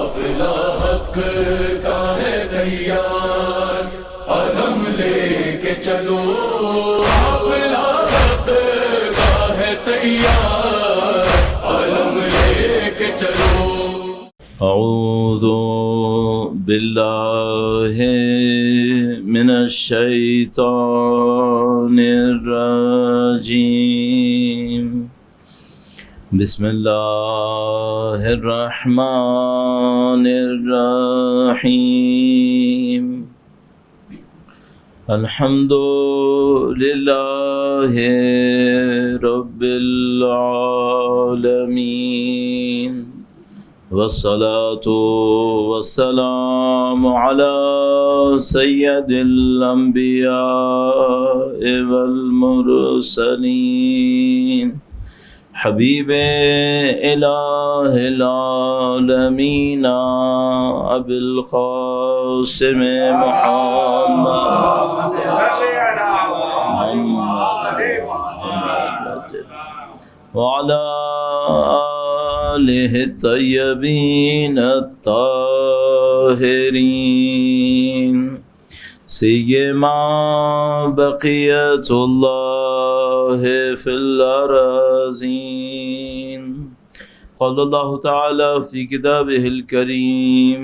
قافلہ حق کا ہے تیار، علم لے کے چلو، قافلہ حق کا ہے تیار، علم لے کے چلو۔ اعوذ باللہ من الشیطان الرجیم، بسم اللہ الرحمن الرحیم، الحمد للہ رب العالمین، والصلاة والسلام على سید الانبیاء والمرسلین، حبیب الہ العالمین ابی القاسم محمد وعلى آلہ الطیبین الطاہرین، سیما بقیت اللہ فی الارضین۔ قال اللہ تعالی فی کتابہ الکریم،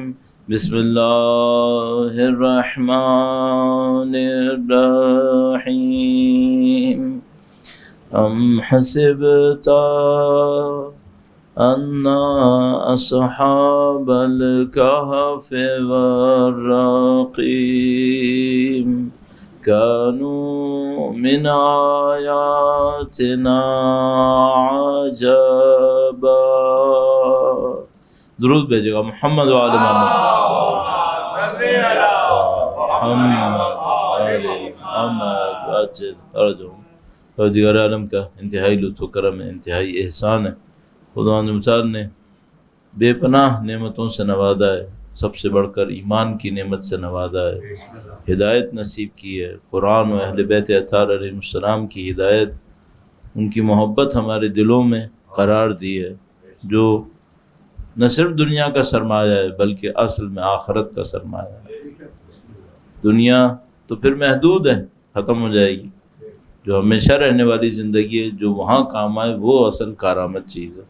بسم اللہ الرحمن الرحیم، ام حسبت ان اصحاب الکہف والرقیم كانوا من آیاتنا عجبا۔ درود بھیجے گا محمد وعلی محمد، محمد واجل ارجو۔ پروردگار عالم کا انتہائی لطف و کرم ہے، انتہائی احسان ہے۔ خدا متعال نے بے پناہ نعمتوں سے نوازا ہے، سب سے بڑھ کر ایمان کی نعمت سے نوازا ہے، ہدایت نصیب کی ہے، قرآن و اہل بیت اطہار علیہ السلام کی ہدایت، ان کی محبت ہمارے دلوں میں قرار دی ہے، جو نہ صرف دنیا کا سرمایہ ہے بلکہ اصل میں آخرت کا سرمایہ ہے۔ دنیا تو پھر محدود ہے، ختم ہو جائے گی، جو ہمیشہ رہنے والی زندگی ہے، جو وہاں کام آئے وہ اصل کارآمد چیز ہے۔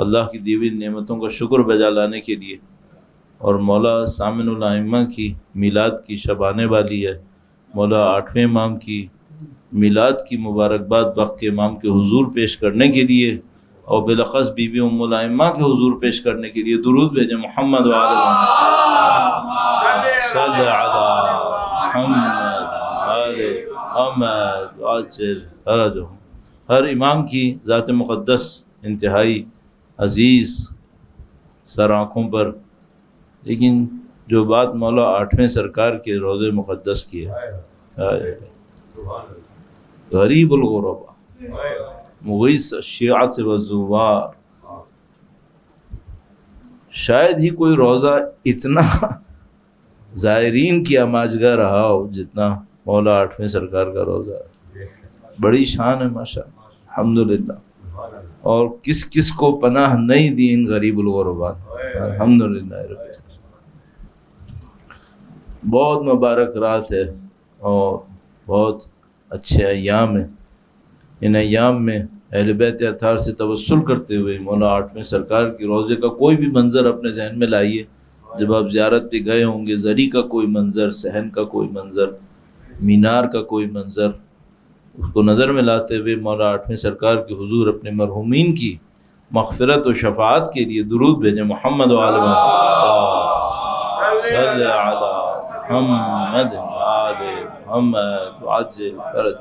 اللہ کی دی ہوئی نعمتوں کا شکر بجا لانے کے لیے، اور مولا ثامن الائمہ کی میلاد کی شب آنے والی ہے، مولا 8ویں امام کی میلاد کی مبارکباد وقت کے امام کے حضور پیش کرنے کے لیے، اور بالاخص بی بی ام الائمہ کے حضور پیش کرنے کے لیے درود بھیجیں محمد وعلی محمد، صلی علی محمد وعلی محمد عاجل ارجو۔ ہر امام کی ذات مقدس انتہائی عزیز سر آنکھوں پر، لیکن جو بات مولا 8ویں سرکار کے روضے مقدس کی ہے، غریب الغربا مغیث الشیعۃ والزوار، شاید ہی کوئی روضہ اتنا زائرین کی آماجگاہ رہا ہو جتنا مولا 8ویں سرکار کا روضہ ہے۔ بڑی شان ہے ماشاءاللہ، الحمدللہ، اور کس کس کو پناہ نہیں دی ان غریب الغربا، الحمدللہ۔ بہت مبارک رات ہے اور بہت اچھے ایام ہیں۔ ان ایام میں اہل بیت اطہار سے توسل کرتے ہوئے مولا 8ویں سرکار کی روضے کا کوئی بھی منظر اپنے ذہن میں لائیے، جب آپ زیارت پہ گئے ہوں گے، زری کا کوئی منظر، صحن کا کوئی منظر، مینار کا کوئی منظر، اس کو نظر میں لاتے ہوئے مولا 8ویں سرکار کے حضور اپنے مرحومین کی مغفرت و شفاعت کے لیے درود بھیجیں محمد وعلی محمد، صلی علی محمد وعلی محمد عاجل فرج۔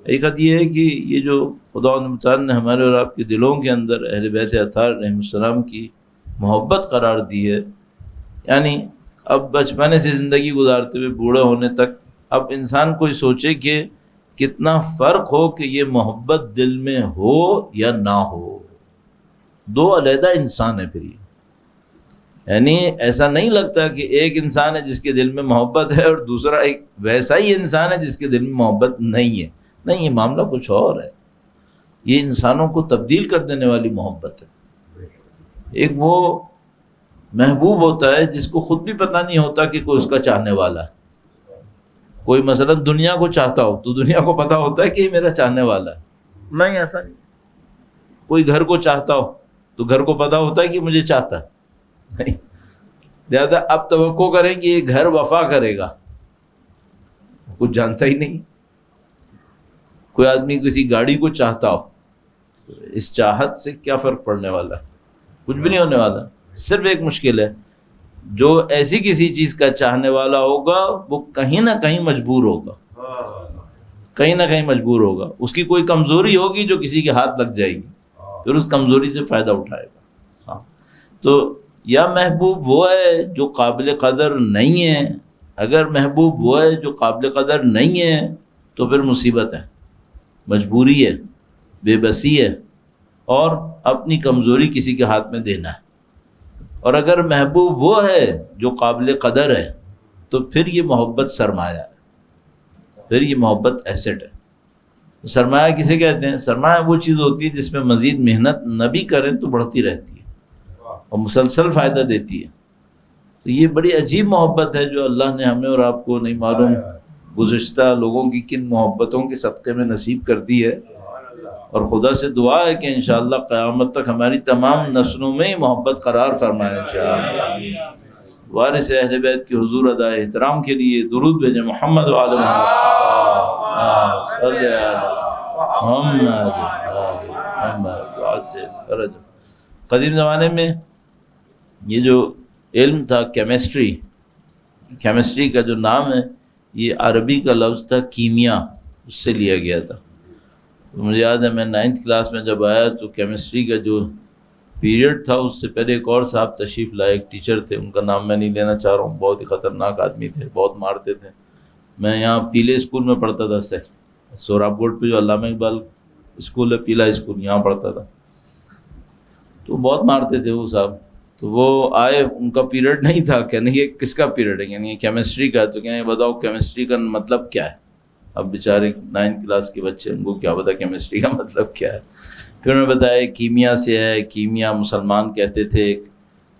حقیقت یہ ہے کہ یہ جو خدا متعال نے ہمارے اور آپ کے دلوں کے اندر اہل بیت اطہار علیہ السلام کی محبت قرار دی ہے، یعنی اب بچپنے سے زندگی گزارتے ہوئے بوڑھے ہونے تک، اب انسان کوئی سوچے کہ کتنا فرق ہو کہ یہ محبت دل میں ہو یا نہ ہو، دو علیحدہ انسان ہیں پھر یہ۔ یعنی ایسا نہیں لگتا کہ ایک انسان ہے جس کے دل میں محبت ہے اور دوسرا ایک ویسا ہی انسان ہے جس کے دل میں محبت نہیں ہے، نہیں، یہ معاملہ کچھ اور ہے۔ یہ انسانوں کو تبدیل کر دینے والی محبت ہے۔ ایک وہ محبوب ہوتا ہے جس کو خود بھی پتہ نہیں ہوتا کہ کوئی اس کا چاہنے والا ہے. کوئی مثلا دنیا کو چاہتا ہو تو دنیا کو پتہ ہوتا ہے کہ یہ میرا چاہنے والا ہے. نہیں، ایسا نہیں. کوئی گھر کو چاہتا ہو تو گھر کو پتہ ہوتا ہے کہ مجھے چاہتا ہے. نہیں. لہٰذا اب توقع کریں کہ یہ گھر وفا کرے گا، کچھ جانتا ہی نہیں. کوئی آدمی کسی گاڑی کو چاہتا ہو، اس چاہت سے کیا فرق پڑنے والا ہے؟ کچھ بھی نہیں ہونے والا. صرف ایک مشکل ہے، جو ایسی کسی چیز کا چاہنے والا ہوگا وہ کہیں نہ کہیں مجبور ہوگا، کہیں نہ کہیں مجبور ہوگا. اس کی کوئی کمزوری ہوگی جو کسی کے ہاتھ لگ جائے گی، پھر اس کمزوری سے فائدہ اٹھائے گا. ہاں، تو یا محبوب وہ ہے جو قابل قدر نہیں ہے. اگر محبوب وہ ہے جو قابل قدر نہیں ہے تو پھر مصیبت ہے، مجبوری ہے، بے بسی ہے، اور اپنی کمزوری کسی کے ہاتھ میں دینا ہے. اور اگر محبوب وہ ہے جو قابل قدر ہے تو پھر یہ محبت سرمایہ ہے، پھر یہ محبت ایسٹ ہے. سرمایہ کسے کہتے ہیں؟ سرمایہ وہ چیز ہوتی ہے جس میں مزید محنت نہ بھی کریں تو بڑھتی رہتی ہے اور مسلسل فائدہ دیتی ہے. تو یہ بڑی عجیب محبت ہے جو اللہ نے ہمیں اور آپ کو نہیں معلوم گزشتہ لوگوں کی کن محبتوں کے صدقے میں نصیب کر دی ہے. اور خدا سے دعا ہے کہ انشاءاللہ قیامت تک ہماری تمام نسلوں میں محبت قرار فرمائے انشاءاللہ. وارث اہل بیت کے حضور ادا احترام کے لیے درود بھیجیں. محمد وعلی محمد. قدیم زمانے میں یہ جو علم تھا کیمسٹری کا جو نام ہے یہ عربی کا لفظ تھا کیمیا، اس سے لیا گیا تھا. مجھے یاد ہے میں 9th کلاس میں جب آیا تو کیمسٹری کا جو پیریڈ تھا اس سے پہلے ایک اور صاحب تشریف لائے، ایک ٹیچر تھے، ان کا نام میں نہیں لینا چاہ رہا ہوں، بہت ہی خطرناک آدمی تھے، بہت مارتے تھے. میں یہاں پیلے اسکول میں پڑھتا تھا، سوراب بورڈ پہ جو علامہ اقبال اسکول ہے، پیلا اسکول، یہاں پڑھتا تھا. تو بہت مارتے تھے وہ صاحب. تو وہ آئے، ان کا پیریڈ نہیں تھا، کہنے یہ کس کا پیریڈ ہے؟ یعنی یہ کیمسٹری کا ہے. تو کہیں بتاؤ کیمسٹری کا مطلب کیا ہے؟ اب بیچارے 9th کلاس کے بچے، ان کو کیا پتا کیمسٹری کا مطلب کیا ہے. پھر انہوں نے بتایا کیمیا سے ہے، کیمیا مسلمان کہتے تھے.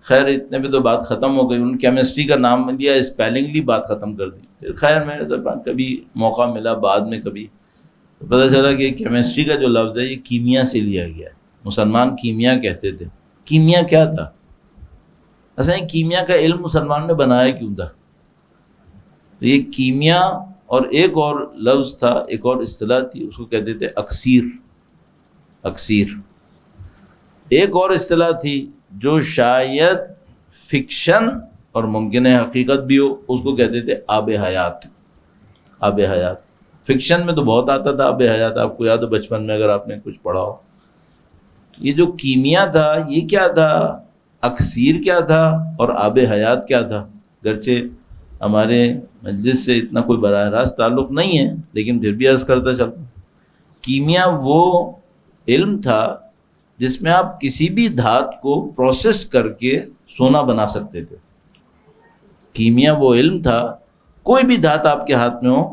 خیر اتنے پہ تو بات ختم ہو گئی. ان کیمسٹری کا نام لیا، اسپیلنگلی بات ختم کر دی. پھر خیر میں کبھی موقع ملا بعد میں کبھی تو پتہ چلا کہ کیمسٹری کا جو لفظ ہے یہ کیمیا سے لیا گیا ہے. مسلمان کیمیا کہتے تھے. کیمیا کیا تھا؟ اصل کیمیا کا علم مسلمان نے بنایا کیوں تھا؟ یہ کیمیا اور ایک اور لفظ تھا، ایک اور اصطلاح تھی، اس کو کہتے تھے اکسیر. ایک اور اصطلاح تھی جو شاید فکشن اور ممکن ہے حقیقت بھی ہو، اس کو کہتے تھے آب حیات. فکشن میں تو بہت آتا تھا آب حیات، آپ کو یاد ہو بچپن میں اگر آپ نے کچھ پڑھا ہو. یہ جو کیمیا تھا یہ کیا تھا، اکسیر کیا تھا اور آب حیات کیا تھا؟ گرچہ ہمارے مجلس سے اتنا کوئی براہ راست تعلق نہیں ہے لیکن پھر بھی عرض کرتا چلتا. کیمیا وہ علم تھا جس میں آپ کسی بھی دھات کو پروسیس کر کے سونا بنا سکتے تھے. کیمیا وہ علم تھا، کوئی بھی دھات آپ کے ہاتھ میں ہو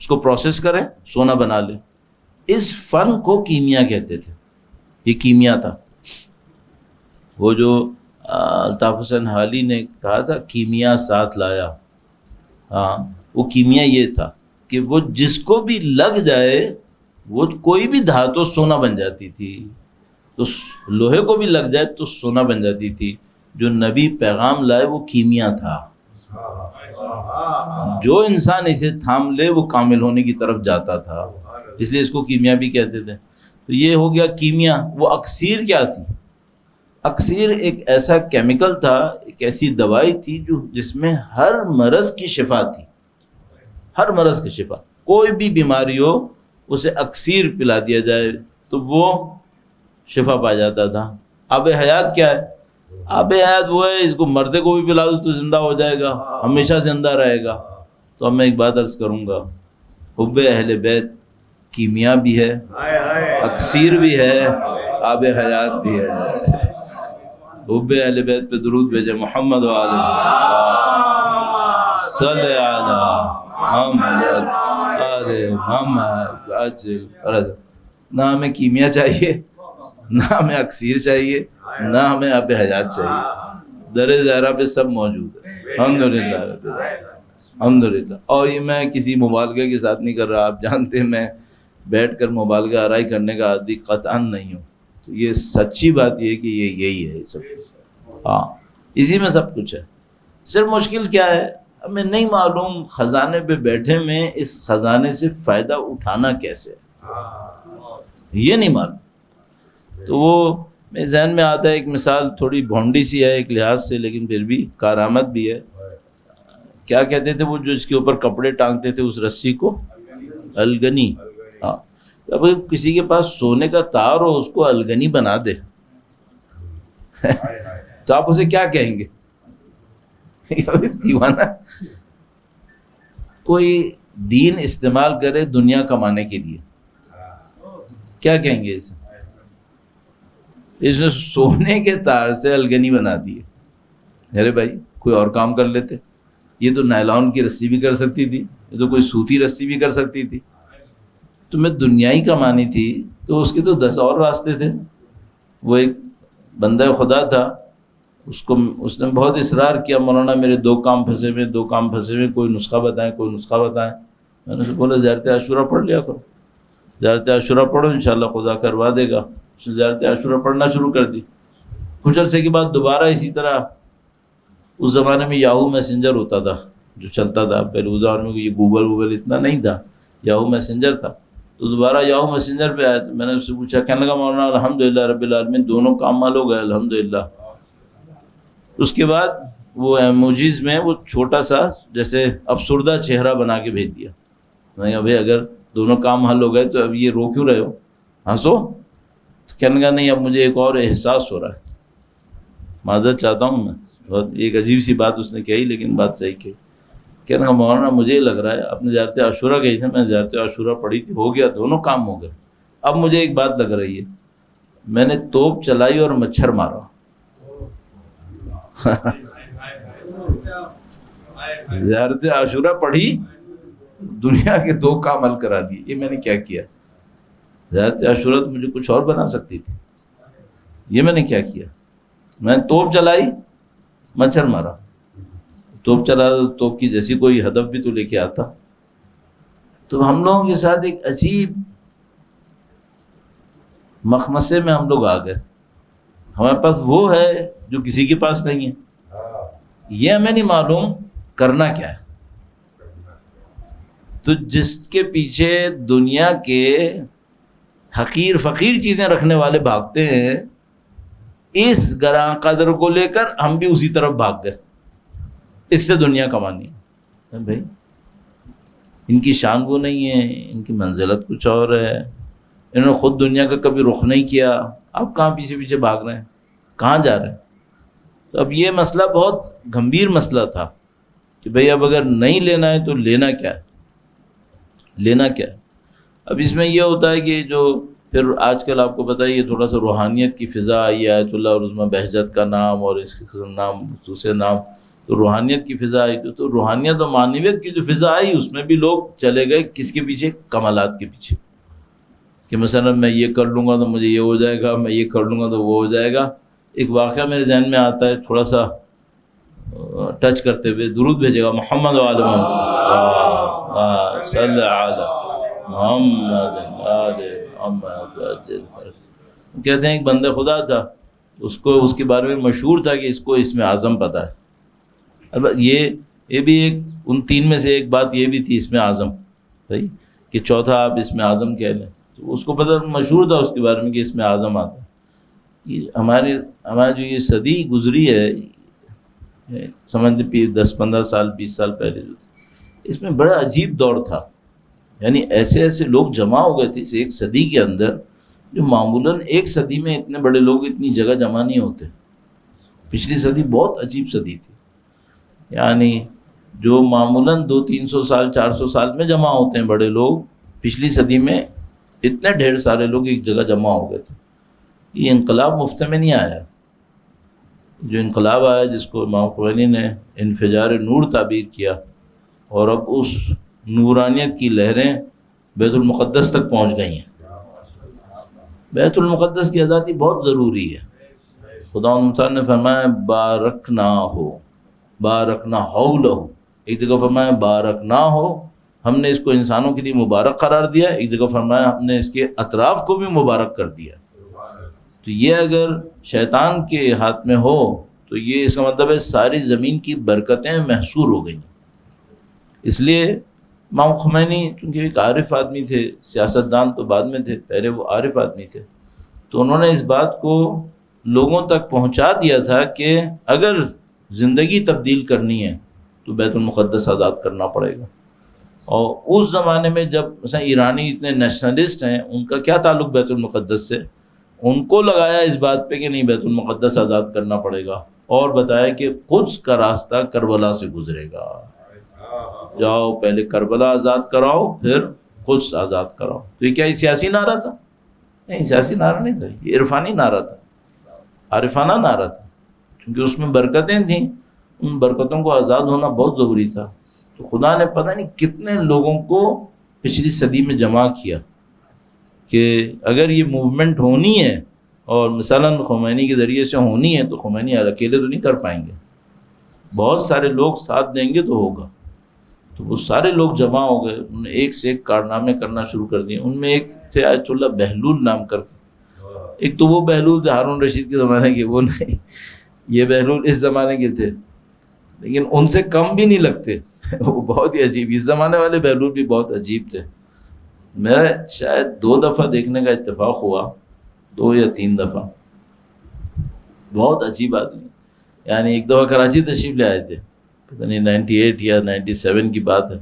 اس کو پروسیس کریں سونا بنا لیں. اس فن کو کیمیا کہتے تھے. یہ کیمیا تھا. وہ جو الطاف حسین حالی نے کہا تھا کیمیا ساتھ لایا، ہاں وہ کیمیا یہ تھا کہ وہ جس کو بھی لگ جائے وہ کوئی بھی دھاتو سونا بن جاتی تھی. تو لوہے کو بھی لگ جائے تو سونا بن جاتی تھی. جو نبی پیغام لائے وہ کیمیا تھا. جو انسان اسے تھام لے وہ کامل ہونے کی طرف جاتا تھا، اس لیے اس کو کیمیا بھی کہتے تھے. تو یہ ہو گیا کیمیا. وہ اکسیر کیا تھی؟ اکسیر ایک ایسا کیمیکل تھا، ایک ایسی دوائی تھی جس میں ہر مرض کی شفا تھی. ہر مرض کی شفا، کوئی بھی بیماری ہو اسے اکسیر پلا دیا جائے تو وہ شفا پا جاتا تھا. آب حیات کیا ہے؟ آب حیات وہ ہے اس کو مردے کو بھی پلا دو تو زندہ ہو جائے گا، ہمیشہ زندہ رہے گا. تو اب میں ایک بات عرض کروں گا، حب اہل بیت کیمیا بھی ہے، اکسیر بھی ہے، آب حیات بھی ہے. حب اہل بیت پہ درود بھیجے. محمد وعلی صلی علی محمد آل محمد عجل. نہ ہمیں کیمیا چاہیے، نہ ہمیں اکسیر چاہیے، نہ ہمیں آب حیات چاہیے. در زہرا پہ سب موجود ہے، الحمدللہ رب العالمین، الحمدللہ۔ اور یہ میں کسی مبالغے کے ساتھ نہیں کر رہا، آپ جانتے ہیں میں بیٹھ کر مبالغہ آرائی کرنے کا عادی قطعاً نہیں ہوں، تو یہ سچی بات یہ ہے کہ یہی ہے سب کچھ، ہاں اسی میں سب کچھ ہے۔ صرف مشکل کیا ہے، ہمیں نہیں معلوم خزانے پہ بیٹھے میں اس خزانے سے فائدہ اٹھانا کیسے ہے، یہ نہیں معلوم۔ تو وہ میرے ذہن میں آتا ہے ایک مثال، تھوڑی بھونڈی سی ہے ایک لحاظ سے لیکن پھر بھی کارآمد بھی ہے۔ کیا کہتے تھے وہ جو اس کے اوپر کپڑے ٹانگتے تھے اس رسی کو؟ الگنی۔ ہاں، اب کسی کے پاس سونے کا تار ہو اس کو الگنی بنا دے تو آپ اسے کیا کہیں گے؟ دیوانہ۔ کوئی دین استعمال کرے دنیا کمانے کے لیے، کیا کہیں گے اسے؟ اس نے سونے کے تار سے الگنی بنا دی ہے۔ ارے بھائی کوئی اور کام کر لیتے، یہ تو نائلون کی رسی بھی کر سکتی تھی، یہ تو کوئی سوتی رسی بھی کر سکتی تھی، تمہیں دنیائی کمانی تھی تو اس کے تو 10 اور راستے تھے۔ وہ ایک بندہ خدا تھا، اس نے بہت اصرار کیا، مولانا میرے 2 کام پھنسے ہوئے، کوئی نسخہ بتائیں۔ میں نے اسے بولا زیارت عاشورہ پڑھ لیا کرو، زیارت عاشورہ پڑھو انشاءاللہ خدا کروا دے گا۔ اس نے زیارت عاشورہ پڑھنا شروع کر دی، کچھ عرصے کے بعد دوبارہ اسی طرح، اس زمانے میں یاہو میسنجر ہوتا تھا جو چلتا تھا، پہلے اس زمانے میں یہ گوگل اتنا نہیں تھا، یاہو میسنجر تھا، تو دوبارہ یاہو میسنجر پہ آیا تو میں نے اس سے پوچھا، کہنے لگا مولانا الحمدللہ رب العالمین دونوں کام حل ہو گئے الحمدللہ۔ اس کے بعد وہ ایموجیز میں وہ چھوٹا سا جیسے افسردہ چہرہ بنا کے بھیج دیا۔ میں نے کہا بھائی اگر دونوں کام حل ہو گئے تو اب یہ رو کیوں رہے ہو، ہنسو۔ تو کہنے لگا نہیں اب مجھے ایک اور احساس ہو رہا ہے، معذرت چاہتا ہوں میں، بہت ایک عجیب سی بات اس نے کہی لیکن بات صحیح کہی۔ کہنے لگا مولانا مجھے لگ رہا ہے آپ نے زیارت عاشورہ کہی تھی، میں زیارت عاشورہ پڑھی تھی، ہو گیا دونوں کام ہو گئے، اب مجھے ایک بات لگ رہی ہے، میں نے توپ چلائی اور مچھر مارا۔ زیارت عاشورہ پڑھی، دنیا کے 2 کام حل کرا دیے، یہ میں نے کیا کیا؟ زیارت عاشورہ تو مجھے کچھ اور بنا سکتی تھی، یہ میں نے کیا کیا؟ میں نے توپ چلائی، مچھر مارا۔ توپ چلا توپ کی جیسی کوئی ہدف بھی تو لے کے آتا۔ تو ہم لوگوں کے ساتھ ایک عجیب مخمصے میں ہم لوگ آ گئے، ہمارے پاس وہ ہے جو کسی کے پاس نہیں ہے، یہ ہمیں نہیں معلوم کرنا کیا ہے۔ تو جس کے پیچھے دنیا کے حقیر فقیر چیزیں رکھنے والے بھاگتے ہیں، اس گراں قدر کو لے کر ہم بھی اسی طرف بھاگ گئے، اس سے دنیا کمانی ہے۔ بھائی ان کی شان وہ نہیں ہے، ان کی منزلت کچھ اور ہے، انہوں نے خود دنیا کا کبھی رخ نہیں کیا، اب کہاں پیچھے پیچھے بھاگ رہے ہیں، کہاں جا رہے ہیں؟ تو اب یہ مسئلہ بہت گمبھیر مسئلہ تھا کہ بھئی اب اگر نہیں لینا ہے تو لینا کیا ہے، لینا کیا ہے؟ اب اس میں یہ ہوتا ہے کہ جو پھر آج کل آپ کو پتہ ہے یہ تھوڑا سا روحانیت کی فضا آئی ہے، آیت اللہ عظمہ بہجت کا نام اور اس کے نام دوسرے نام، تو روحانیت کی فضا آئی، تو روحانیت اور معنویت کی جو فضا آئی اس میں بھی لوگ چلے گئے کس کے پیچھے؟ کمالات کے پیچھے، کہ مثلا میں یہ کر لوں گا تو مجھے یہ ہو جائے گا، میں یہ کر لوں گا تو وہ ہو جائے گا۔ ایک واقعہ میرے ذہن میں آتا ہے تھوڑا سا ٹچ کرتے ہوئے، درود بھیجے گا محمد وعلی محمد صلی علی محمد آل محمد۔ کہتے ہیں ایک بندہ خدا تھا، اس کے بارے میں مشہور تھا کہ اس کو اسم اعظم پتہ ہے۔ البتہ یہ بھی ایک ان 3 میں سے ایک بات یہ بھی تھی اسم اعظم، صحیح کہ چوتھا آپ اسم اعظم کہہ لیں، تو اس کو پتہ مشہور تھا اس کے بارے میں کہ اسم اعظم آتا ہے۔ یہ ہماری جو یہ صدی گزری ہے، سمجھتے 10-15 سال 20 سال پہلے جو تھی، اس میں بڑا عجیب دور تھا، یعنی ایسے لوگ جمع ہو گئے تھے اس ایک صدی کے اندر، جو معمولاً ایک صدی میں اتنے بڑے لوگ اتنی جگہ جمع نہیں ہوتے۔ پچھلی صدی بہت عجیب صدی تھی، یعنی جو معمولاً 200-300 سال 400 سال میں جمع ہوتے ہیں بڑے لوگ، پچھلی صدی میں اتنے ڈھیر سارے لوگ ایک جگہ جمع ہو گئے تھے۔ یہ انقلاب مفت میں نہیں آیا، جو انقلاب آیا جس کو امام خمینی نے انفجار نور تعبیر کیا، اور اب اس نورانیت کی لہریں بیت المقدس تک پہنچ گئی ہیں۔ بیت المقدس کی آزادی بہت ضروری ہے، خدا متعال نے فرمایا بارکنا ہو، بارکنا حولہ، ایک جگہ فرمایا بارکنا ہو، ہم نے اس کو انسانوں کے لیے مبارک قرار دیا، ایک جگہ فرمایا ہم نے اس کے اطراف کو بھی مبارک کر دیا۔ تو یہ اگر شیطان کے ہاتھ میں ہو تو یہ اس کا مطلب ہے ساری زمین کی برکتیں محصور ہو گئیں۔ اس لیے امام خمینی چونکہ ایک عارف آدمی تھے، سیاستدان تو بعد میں تھے، پہلے وہ عارف آدمی تھے، تو انہوں نے اس بات کو لوگوں تک پہنچا دیا تھا کہ اگر زندگی تبدیل کرنی ہے تو بیت المقدس آزاد کرنا پڑے گا۔ اور اس زمانے میں جب مثلا ایرانی اتنے نیشنلسٹ ہیں، ان کا کیا تعلق بیت المقدس سے، ان کو لگایا اس بات پہ کہ نہیں بیت المقدس آزاد کرنا پڑے گا، اور بتایا کہ قدس کا راستہ کربلا سے گزرے گا، جاؤ پہلے کربلا آزاد کراؤ پھر قدس آزاد کراؤ۔ تو یہ کیا یہ سیاسی نعرہ تھا؟ نہیں، سیاسی نعرہ نہیں تھا، یہ عرفانی نعرہ تھا، عارفانہ نعرہ تھا، کیونکہ اس میں برکتیں تھیں، ان برکتوں کو آزاد ہونا بہت ضروری تھا۔ تو خدا نے پتہ نہیں کتنے لوگوں کو پچھلی صدی میں جمع کیا کہ اگر یہ موومنٹ ہونی ہے اور مثلاً خمینی کے ذریعے سے ہونی ہے تو خمینی اکیلے تو نہیں کر پائیں گے، بہت سارے لوگ ساتھ دیں گے تو ہوگا۔ تو وہ سارے لوگ جمع ہو گئے، انہوں نے ایک سے ایک کارنامے کرنا شروع کر دیے۔ ان میں ایک تھے آیت اللہ بہلول نام کر کے، ایک تو وہ بہلول تھے ہارون رشید کے زمانے کے، وہ نہیں، یہ بہلول اس زمانے کے تھے، لیکن ان سے کم بھی نہیں لگتے، وہ بہت ہی عجیب، اس زمانے والے بہلول بھی بہت عجیب تھے۔ میرا شاید 2 دفعہ دیکھنے کا اتفاق ہوا، 2 یا 3 دفعہ، بہت عجیب آدمی۔ یعنی ایک دفعہ کراچی تشریف لے آئے تھے، پتہ نہیں 98 یا 97 کی بات ہے،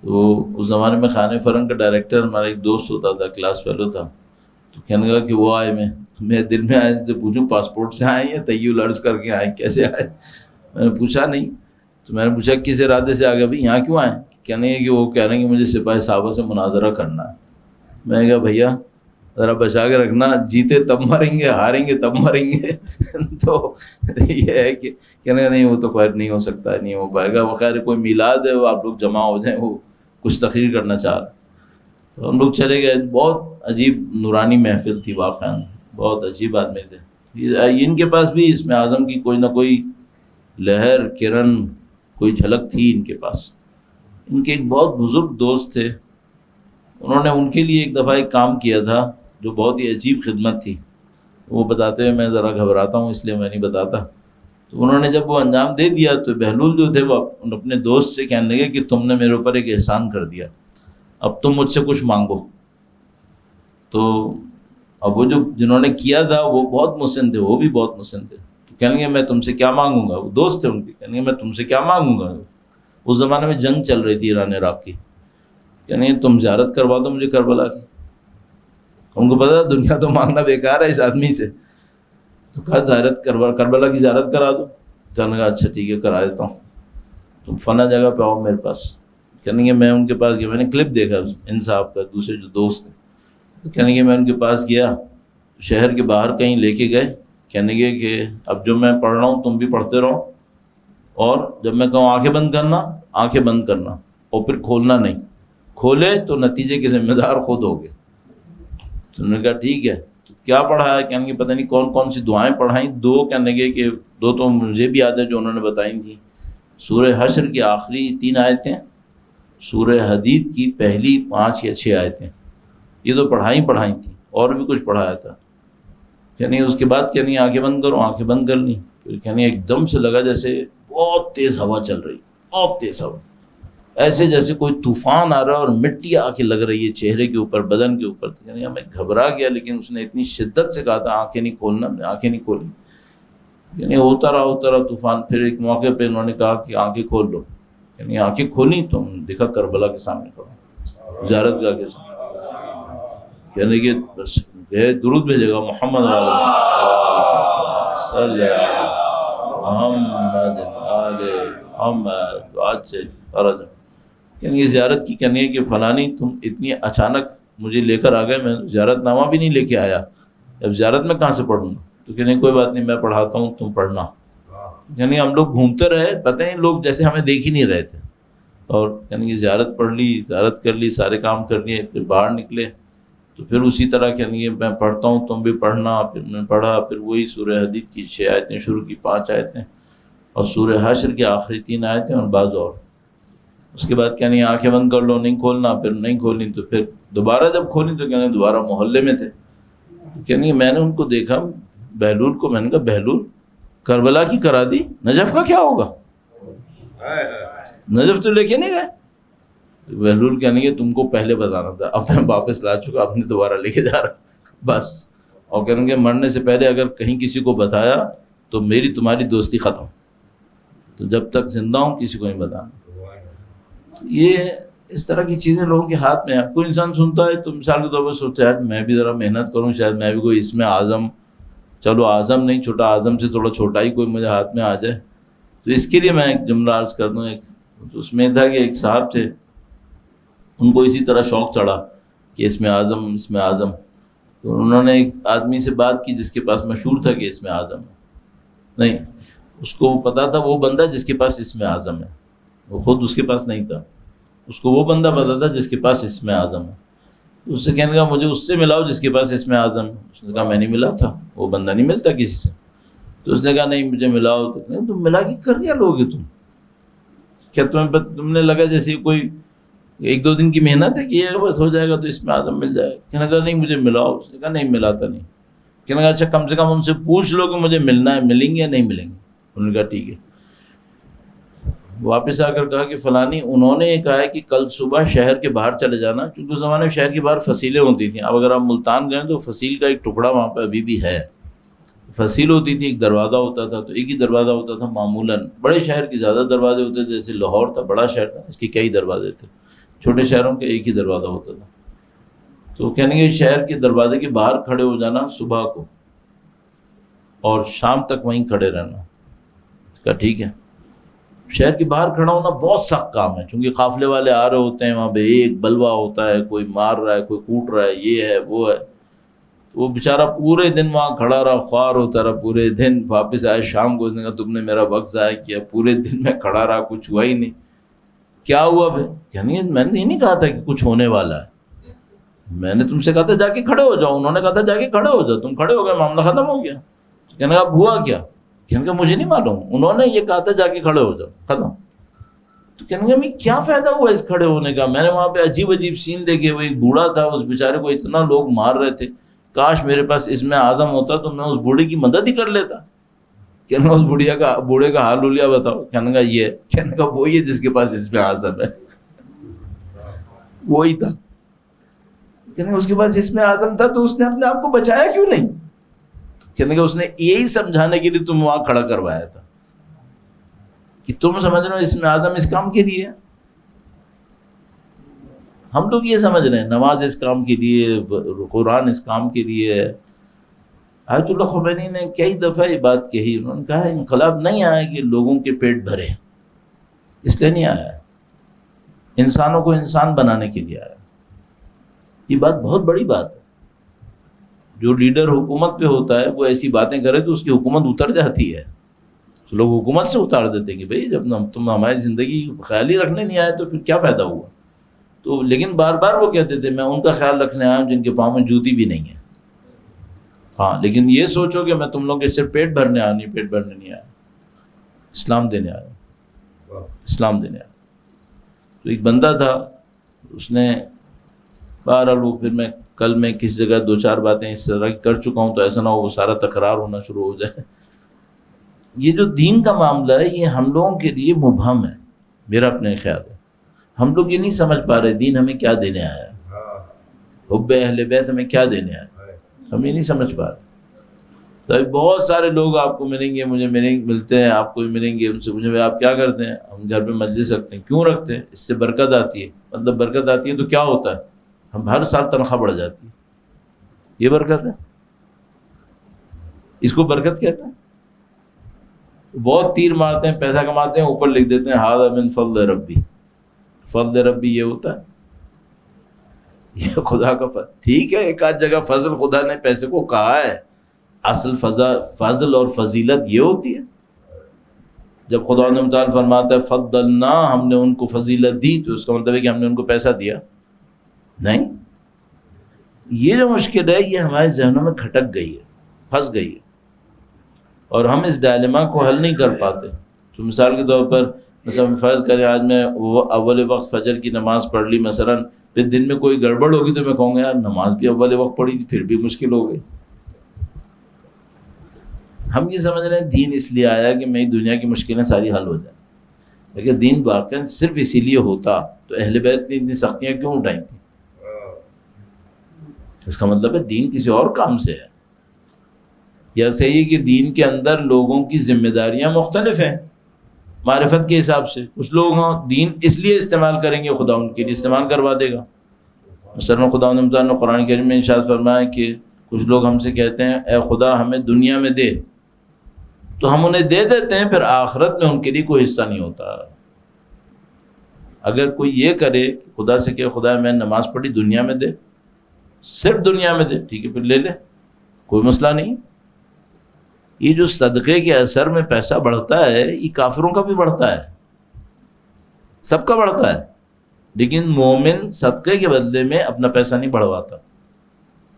تو اس زمانے میں خانہ فرنگ کا ڈائریکٹر ہمارا ایک دوست ہوتا تھا، کلاس فیلو تھا، تو کہنے لگا کہ وہ آئے، میں دل میں آئے سے پوچھوں پاسپورٹ سے آئے یا طیّب عرض کر کے آئے، کیسے آئے؟ میں نے پوچھا نہیں، تو میں نے پوچھا کس ارادے سے آ گیا بھائی، یہاں کیوں آئے؟ کہنے کہ وہ کہہ رہے ہیں کہ مجھے سپاہی صحابہ سے مناظرہ کرنا ہے۔ میں نے کہا بھیا ذرا بچا کے رکھنا، جیتے تب مریں گے، ہاریں گے تب مریں گے۔ تو یہ ہے کہ کہنے کا نہیں وہ تو خیر نہیں ہو سکتا ہے، نہیں ہو پائے گا، بخیر کوئی میلاد ہے، وہ آپ لوگ جمع ہو جائیں، وہ کچھ تقریر کرنا چاہ رہے۔ تو ہم لوگ چلے گئے، بہت عجیب نورانی محفل تھی، واقعا بہت عجیب آدمی تھے۔ ان کے پاس بھی اسم اعظم کی کوئی نہ کوئی لہر کرن، کوئی جھلک تھی ان کے پاس۔ ان کے ایک بہت بزرگ دوست تھے، انہوں نے ان کے لیے ایک دفعہ ایک کام کیا تھا جو بہت ہی عجیب خدمت تھی، وہ بتاتے ہوئے میں ذرا گھبراتا ہوں اس لیے میں نہیں بتاتا۔ تو انہوں نے جب وہ انجام دے دیا تو بہلول جو تھے وہ اپنے دوست سے کہنے لگے کہ تم نے میرے اوپر ایک احسان کر دیا، اب تم مجھ سے کچھ مانگو۔ تو اب وہ جنہوں نے کیا تھا وہ بہت محسن تھے، وہ بھی بہت محسن تھے، تو کہنے لگے میں تم سے کیا مانگوں گا، وہ دوست تھے ان کے، کہنے لگے میں تم سے کیا مانگوں گا۔ اس زمانے میں جنگ چل رہی تھی ایران عراق کی، کہنے لگے تم زیارت کروا دو مجھے کربلا کی۔ ان کو پتا دنیا تو مانگنا بیکار ہے اس آدمی سے، تو کہا زیارت کربلا کی زیارت کرا دو۔ کہنے لگا اچھا ٹھیک ہے کرا دیتا ہوں، تم فلاں جگہ پہ آؤ میرے پاس۔ کہنے لگے میں ان کے پاس گیا، میں نے کلپ دیکھا ان صاحب کا، دوسرے جو دوست تھے، تو کہنے لگے میں ان کے پاس گیا، شہر کے باہر کہیں لے کے گئے، کہنے لگے کہ اب جو میں پڑھ رہا ہوں تم بھی پڑھتے رہو، اور جب میں کہوں آنکھیں بند کرنا، آنکھیں بند کرنا، اور پھر کھولنا نہیں، کھولے تو نتیجے کے ذمہ دار خود ہوگے۔ تو انہوں نے کہا ٹھیک ہے۔ تو کیا پڑھا ہے؟ کہنے لگے پتہ نہیں کون کون سی دعائیں پڑھائیں، 2 کہنے لگے کہ 2 تو مجھے بھی یاد ہے جو انہوں نے بتائی تھیں، سورہ حشر کی آخری 3 آیتیں، سورہ حدید کی پہلی 5 یا 6 آیتیں، یہ تو پڑھائی تھیں، اور بھی کچھ پڑھایا تھا۔ کہنے اس کے بعد کہنے آنکھیں بند کرو، آنکھیں بند کر لی، پھر کہنے ایک دم سے لگا جیسے بہت تیز ہوا چل رہی، بہت تیز ہوا، ایسے جیسے کوئی طوفان آ رہا ہے اور مٹی آ کے لگ رہی ہے چہرے کے اوپر، بدن کے اوپر۔ یعنی میں گھبرا گیا، لیکن اس نے اتنی شدت سے کہا تھا آنکھیں نہیں کھولنا، میں نے آنکھیں نہیں کھولی۔ یعنی ہوتا رہا طوفان، پھر ایک موقع پہ انہوں نے کہا کہ آنکھیں کھول لو، یعنی آنکھیں کھولی تو دیکھا کربلا کے سامنے کھڑا، زیارت گاہ کے سامنے، کہنے کہ بس گئے درود بھیجے گا محمد صلی محمد محمد آج سے فرض۔ کہنے زیارت کی، کہنے کہ فلانی تم اتنی اچانک مجھے لے کر آ گئے، میں زیارت نامہ بھی نہیں لے کے آیا، اب زیارت میں کہاں سے پڑھوں گا؟ تو کہنے کوئی بات نہیں میں پڑھاتا ہوں تم پڑھنا۔ یعنی ہم لوگ گھومتے رہے، پتہ نہیں لوگ جیسے ہمیں دیکھ ہی نہیں رہے تھے، اور یعنی کہ زیارت پڑھ لی، زیارت کر لی، سارے کام کر لیے، پھر باہر نکلے تو پھر اسی طرح کہ میں پڑھتا ہوں تم بھی پڑھنا، پھر میں پڑھا، پھر وہی سورہ حدید کی 6 آیتیں شروع کی، 5 آیتیں، اور سورہ حشر کی آخری 3 آیتیں اور بعض اور. اس کے بعد کہنی آنکھیں بند کر لو، نہیں کھولنا، پھر نہیں کھولنی، تو پھر دوبارہ جب کھولی تو کہنے دوبارہ محلے میں تھے. کہنے میں نے ان کو دیکھا بہلول کو، میں نے کہا بہلول کربلا کی کرا دی، نجف کا کیا ہوگا؟ نجف تو لے کے نہیں گئے. بہلول کہنے کہ تم کو پہلے بتانا تھا، اب میں واپس لا چکا، اب نے دوبارہ لے کے جا رہا بس. اور کہیں گے مرنے سے پہلے اگر کہیں کسی کو بتایا تو میری تمہاری دوستی ختم، تو جب تک زندہ ہوں کسی کو نہیں بتانا. یہ اس طرح کی چیزیں لوگوں کے ہاتھ میں ہیں. کوئی انسان سنتا ہے تو مثال کے طور پر سوچتا ہے میں بھی ذرا محنت کروں، شاید میں بھی کوئی اس میں اعظم، چلو اعظم نہیں چھوٹا، اعظم سے تھوڑا چھوٹا ہی کوئی مجھے ہاتھ میں آ جائے. تو اس کے لیے میں ایک جملہ عرض کر دوں. ایک اس میں تھا کہ ایک صاحب تھے، ان کو اسی طرح شوق چڑھا کہ اس میں اعظم، اس میں اعظم. تو انہوں نے ایک آدمی سے بات کی جس کے پاس مشہور تھا کہ اس میں اعظم ہے. نہیں، اس کو پتا تھا وہ بندہ جس کے پاس اس میں اعظم ہے، وہ خود اس کے پاس نہیں تھا، اس کو وہ بندہ پتا تھا جس کے پاس اس میں اعظم ہے. اس سے کہنے لگا مجھے اس سے ملاؤ جس کے پاس اس میں اعظم ہے. اس نے کہا میں نہیں ملا تھا، وہ بندہ نہیں ملتا کسی سے. تو اس نے کہا نہیں مجھے ملاؤ. تو تم ملا کے کر کیا لوگے تم؟ کیا تم نے لگا جیسے کوئی 1-2 دن کی محنت ہے کہ یہ بس ہو جائے گا تو اس میں اعظم مل جائے گا؟ کہنے لگا نہیں مجھے ملاؤ. اس نے کہا نہیں ملاتا نہیں. کہنے لگا اچھا کم سے کم ان سے پوچھ لو کہ مجھے ملنا ہے، ملیں گے یا نہیں ملیں گے؟ انہوں نے کہا ٹھیک ہے. واپس آ کر کہا کہ فلانی انہوں نے یہ کہا ہے کہ کل صبح شہر کے باہر چلے جانا، کیونکہ اس زمانے میں شہر کے باہر فصیلیں ہوتی تھیں. اب اگر آپ ملتان گئے تو فصیل کا ایک ٹکڑا وہاں پہ ابھی بھی ہے. فصیل ہوتی تھی، ایک دروازہ ہوتا تھا، تو ایک ہی دروازہ ہوتا تھا معمولاً. بڑے شہر کے زیادہ دروازے ہوتے تھے، جیسے لاہور تھا بڑا شہر تھا، اس کے کئی دروازے تھے. چھوٹے شہروں کے ایک ہی دروازہ ہوتا تھا. تو کہنے کہ شہر کے دروازے کے باہر کھڑے ہو جانا صبح کو، اور شام تک وہیں کھڑے رہنا. کہا ٹھیک ہے. شہر کے باہر کھڑا ہونا بہت سخت کام ہے، چونکہ قافلے والے آ رہے ہوتے ہیں، وہاں پہ ایک بلوا ہوتا ہے، کوئی مار رہا ہے، کوئی کوٹ رہا ہے، یہ ہے وہ ہے. وہ بیچارہ پورے دن وہاں کھڑا رہا، خوار ہوتا رہا پورے دن. واپس آئے شام کو، اس نے کہا تم نے میرا وقت ضائع کیا، پورے دن میں کھڑا رہا، کچھ ہوا ہی نہیں. کیا ہوا بھائی؟ یعنی میں نے یہ نہیں کہا تھا کہ کچھ ہونے والا ہے، میں نے تم سے کہا تھا جا کے کھڑے ہو جاؤ. انہوں نے کہا تھا جا کے کھڑے ہو جاؤ، تم کھڑے ہو گئے، معاملہ ختم ہو گیا. کہنے لگا اب ہوا کیا؟ کہنے لگا مجھے نہیں معلوم، انہوں نے یہ کہا تھا جا کے کھڑے ہو جاؤ، ختم. تو کہنے لگا میں کیا فائدہ ہوا اس کھڑے ہونے کا؟ میں نے وہاں پہ عجیب عجیب سین دیکھے. وہ ایک بوڑھا تھا، اس بیچارے کو اتنا لوگ مار رہے تھے، کاش میرے پاس اس میں اعظم ہوتا تو میں اس بوڑھے کی مدد ہی کر لیتا. کہنے لگا اس بوڑھے کا حال حلیہ بتاؤ. کہنے لگا یہ، کہنے لگا وہی ہے جس کے پاس اس میں اعظم ہے، وہی تھا. کہنے لگا اس کے پاس اس میں اعظم تھا تو اس نے اپنے آپ کو بچایا کیوں نہیں؟ کہنے لگا اس نے یہی سمجھانے کے لیے تم وہاں کھڑا کروایا تھا کہ تم سمجھ رہے ہو اس میں اعظم اس کام کے لیے ہے. ہم لوگ یہ سمجھ رہے ہیں نماز اس کام کے لیے، قرآن اس کام کے لیے ہے. آیت اللہ خمینی نے کئی دفعہ یہ بات کہی. انہوں نے کہا انقلاب نہیں آیا کہ لوگوں کے پیٹ بھرے، اس لیے نہیں آیا، انسانوں کو انسان بنانے کے لیے آیا. یہ بات بہت بڑی بات ہے. جو لیڈر حکومت پہ ہوتا ہے وہ ایسی باتیں کرے تو اس کی حکومت اتر جاتی ہے. تو لوگ حکومت سے اتار دیتے ہیں کہ بھئی جب تم ہماری زندگی خیال ہی رکھنے نہیں آئے تو پھر کیا فائدہ ہوا. تو لیکن بار بار وہ کہتے تھے میں ان کا خیال رکھنے آیا ہوں جن کے پاؤں میں جوتی بھی نہیں ہے. ہاں لیکن یہ سوچو کہ میں تم لوگ کے صرف پیٹ بھرنے آیا نہیں، پیٹ بھرنے نہیں آیا، اسلام دینے آیا، اسلام دینے آیا. تو ایک بندہ تھا، اس نے بہرحال وہ پھر میں کل میں کس جگہ 2-4 باتیں اس طرح کر چکا ہوں تو ایسا نہ ہو وہ سارا تکرار ہونا شروع ہو جائے. یہ جو دین کا معاملہ ہے یہ ہم لوگوں کے لیے مبہم ہے، میرا اپنے خیال ہے. ہم لوگ یہ نہیں سمجھ پا رہے دین ہمیں کیا دینے آیا ہے، حب اہل بیت ہمیں کیا دینے آیا ہے، ہم یہ نہیں سمجھ پا رہے. تو بہت سارے لوگ آپ کو ملیں گے، مجھے ملتے ہیں، آپ کو بھی ملیں گے، ان سے پوچھیں آپ کیا کرتے ہیں؟ ہم گھر پہ مجلس رکھتے ہیں. کیوں رکھتے ہیں؟ اس سے برکت آتی ہے. مطلب برکت آتی ہے تو کیا ہوتا ہے؟ ہم ہر سال تنخواہ بڑھ جاتی ہے. یہ برکت ہے، اس کو برکت کہتے ہیں. بہت تیر مارتے ہیں، پیسہ کماتے ہیں، اوپر لکھ دیتے ہیں ھذا من فضل ربی. فضل ربی یہ ہوتا ہے، یہ خدا کا فضل. ٹھیک ہے ایک آدھ جگہ فضل خدا نے پیسے کو کہا ہے، اصل فضل اور فضیلت یہ ہوتی ہے. جب خدا نے متعال فرماتا ہے فضلنا، ہم نے ان کو فضیلت دی، تو اس کا مطلب ہے کہ ہم نے ان کو پیسہ دیا نہیں. یہ جو مشکل ہے یہ ہمارے ذہنوں میں کھٹک گئی ہے، پھنس گئی ہے، اور ہم اس ڈائلیما کو حل نہیں کر پاتے۔ تو مثال کے طور پر مثلا فرض کریں آج میں وہ اول وقت فجر کی نماز پڑھ لی مثلا، پھر دن میں کوئی گڑبڑ ہوگی تو میں کہوں گا یار نماز بھی اول وقت پڑھی تھی پھر بھی مشکل ہو گئی۔ ہم یہ سمجھ رہے ہیں دین اس لیے آیا کہ میری دنیا کی مشکلیں ساری حل ہو جائیں، لیکن دین واقعا صرف اسی لیے ہوتا تو اہل بیت نے اتنی سختیاں کیوں اٹھائی تھیں؟ اس کا مطلب ہے دین کسی اور کام سے ہے، یا صحیح کہ دین کے اندر لوگوں کی ذمہ داریاں مختلف ہیں معرفت کے حساب سے۔ کچھ لوگ دین اس لیے استعمال کریں گے خدا ان کے لیے استعمال کروا دے گا۔ مثلا خدا نے قرآن کریم میں ارشاد فرمایا کہ کچھ لوگ ہم سے کہتے ہیں اے خدا ہمیں دنیا میں دے، تو ہم انہیں دے دیتے ہیں، پھر آخرت میں ان کے لیے کوئی حصہ نہیں ہوتا۔ اگر کوئی یہ کرے خدا سے کہ خدا میں نماز پڑھی دنیا میں دے، صرف دنیا میں دے، ٹھیک ہے پھر لے لے، کوئی مسئلہ نہیں۔ یہ جو صدقے کے اثر میں پیسہ بڑھتا ہے یہ کافروں کا بھی بڑھتا ہے، سب کا بڑھتا ہے، لیکن مومن صدقے کے بدلے میں اپنا پیسہ نہیں بڑھواتا،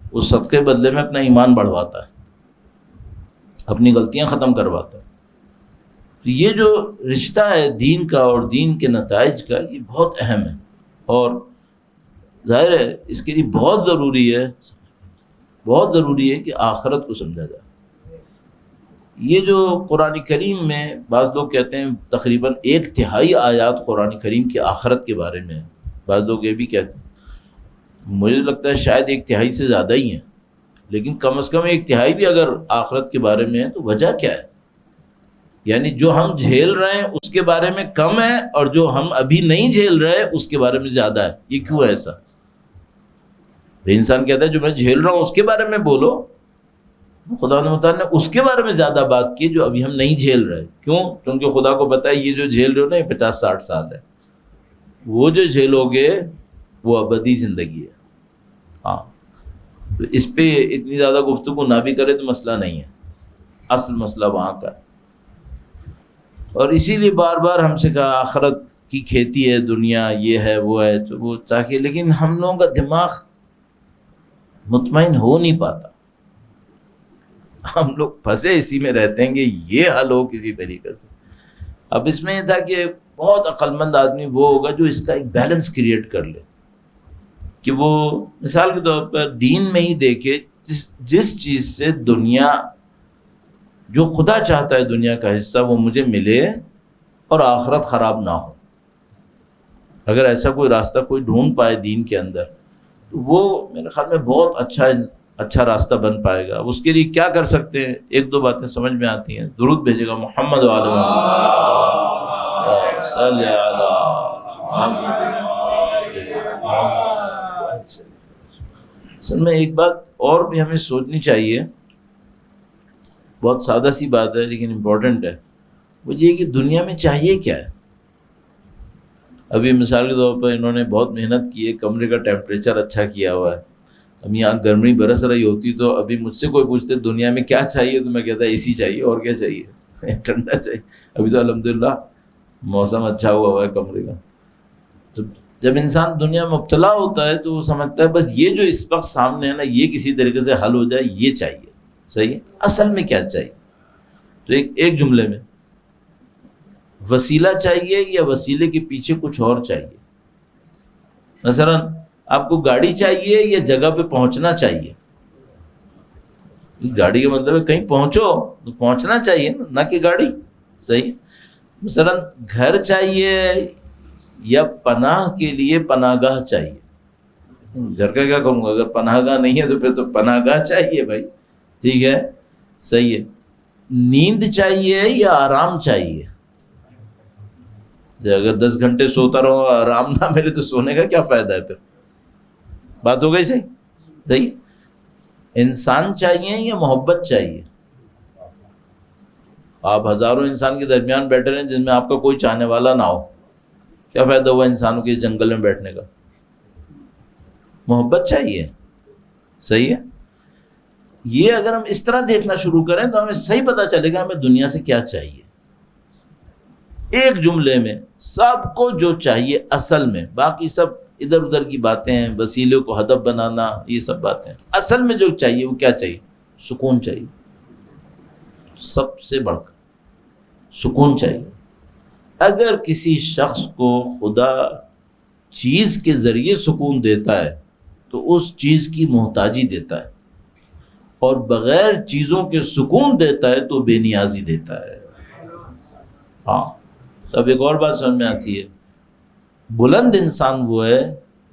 اس صدقے کے بدلے میں اپنا ایمان بڑھواتا ہے، اپنی غلطیاں ختم کرواتا ہے۔ تو یہ جو رشتہ ہے دین کا اور دین کے نتائج کا یہ بہت اہم ہے، اور ظاہر ہے اس کے لیے بہت ضروری ہے کہ آخرت کو سمجھا جائے۔ یہ جو قرآن کریم میں بعض لوگ کہتے ہیں تقریباً 1/3 آیات قرآن کریم کی آخرت کے بارے میں ہیں، بعض لوگ یہ بھی کہتے ہیں، مجھے لگتا ہے شاید 1/3 سے زیادہ ہی ہیں، لیکن کم از کم 1/3 بھی اگر آخرت کے بارے میں ہے تو وجہ کیا ہے؟ یعنی جو ہم جھیل رہے ہیں اس کے بارے میں کم ہے اور جو ہم ابھی نہیں جھیل رہے اس کے بارے میں زیادہ ہے۔ یہ کیوں ہے ایسا؟ انسان کہتا ہے جو میں جھیل رہا ہوں اس کے بارے میں بولو، خدا متعالی نے اس کے بارے میں زیادہ بات کی جو ابھی ہم نہیں جھیل رہے۔ کیوں؟ کیونکہ خدا کو پتہ ہے یہ جو جھیل رہے ہو نا یہ 50-60 سال ہے، وہ جو جھیلو گے وہ ابدی زندگی ہے۔ ہاں تو اس پہ اتنی زیادہ گفتگو نہ بھی کرے تو مسئلہ نہیں ہے، اصل مسئلہ وہاں کا ہے۔ اور اسی لیے بار بار ہم سے کہا آخرت کی کھیتی ہے دنیا، یہ ہے وہ ہے، تو وہ تاکہ، لیکن ہم لوگوں کا دماغ مطمئن ہو نہیں پاتا، ہم لوگ پھنسے اسی میں رہتے ہیں کہ یہ حل ہو کسی طریقے سے۔ اب اس میں یہ تھا کہ بہت عقل مند آدمی وہ ہوگا جو اس کا ایک بیلنس کریٹ کر لے، کہ وہ مثال کے طور پر دین میں ہی دیکھے جس چیز سے دنیا، جو خدا چاہتا ہے دنیا کا حصہ وہ مجھے ملے اور آخرت خراب نہ ہو۔ اگر ایسا کوئی راستہ کوئی ڈھونڈ پائے دین کے اندر تو وہ میرے خیال میں بہت اچھا راستہ بن پائے گا۔ اس کے لیے کیا کر سکتے ہیں؟ 1-2 باتیں سمجھ میں آتی ہیں۔ درود بھیجے گا محمد وعلی صلی علی محمد۔ اصل میں ایک بات اور بھی ہمیں سوچنی چاہیے، بہت سادہ سی بات ہے لیکن امپورٹنٹ ہے، وہ یہ کہ دنیا میں چاہیے کیا ہے۔ ابھی مثال کے طور پر انہوں نے بہت محنت کی ہے، کمرے کا ٹیمپریچر اچھا کیا ہوا ہے، اب یہاں گرمی برس رہی ہوتی تو ابھی مجھ سے کوئی پوچھتے دنیا میں کیا چاہیے تو میں کہتا اے سی چاہیے، اور کیا چاہیے، ٹھنڈا چاہیے۔ ابھی تو الحمدللہ موسم اچھا ہوا ہے کمرے کا۔ تو جب انسان دنیا میں مبتلا ہوتا ہے تو وہ سمجھتا ہے بس یہ جو اس وقت سامنے ہے نا یہ کسی طریقے سے حل ہو جائے، یہ چاہیے۔ صحیح ہے، اصل میں کیا چاہیے؟ تو ایک جملے میں وسیلہ چاہیے یا وسیلے کے پیچھے کچھ اور چاہیے؟ مثلا آپ کو گاڑی چاہیے یا جگہ پہ پہنچنا چاہیے؟ گاڑی کا مطلب ہے کہیں پہنچو تو پہنچنا چاہیے نہ کہ گاڑی۔ صحیح۔ مثلا گھر چاہیے یا پناہ کے لیے پناہ گاہ چاہیے؟ گھر کا کیا کہوں گا، اگر پناہ گاہ نہیں ہے تو پھر تو پناہ گاہ چاہیے بھائی، ٹھیک ہے، صحیح ہے۔ نیند چاہیے یا آرام چاہیے؟ اگر 10 گھنٹے سوتا رہو آرام نہ ملے تو سونے کا کیا فائدہ ہے؟ پھر بات ہو گئی صحیح؟ صحیح۔ انسان چاہیے یا محبت چاہیے؟ آپ ہزاروں انسان کے درمیان بیٹھے رہیں جن میں آپ کا کوئی چاہنے والا نہ ہو، کیا فائدہ ہوا انسانوں کے جنگل میں بیٹھنے کا؟ محبت چاہیے، صحیح ہے۔ یہ اگر ہم اس طرح دیکھنا شروع کریں تو ہمیں صحیح پتہ چلے گا ہمیں دنیا سے کیا چاہیے۔ ایک جملے میں سب کو جو چاہیے اصل میں، باقی سب ادھر ادھر کی باتیں ہیں، وسیلوں کو ہدف بنانا، یہ سب باتیں. اصل میں جو چاہیے وہ کیا چاہیے؟ سکون چاہیے. سب سے بڑھ کر سکون چاہیے. اگر کسی شخص کو خدا چیز کے ذریعے سکون دیتا ہے تو اس چیز کی محتاجی دیتا ہے، اور بغیر چیزوں کے سکون دیتا ہے تو بے نیازی دیتا ہے. ہاں. اب ایک اور بات سمجھ میں آتی ہے، بلند انسان وہ ہے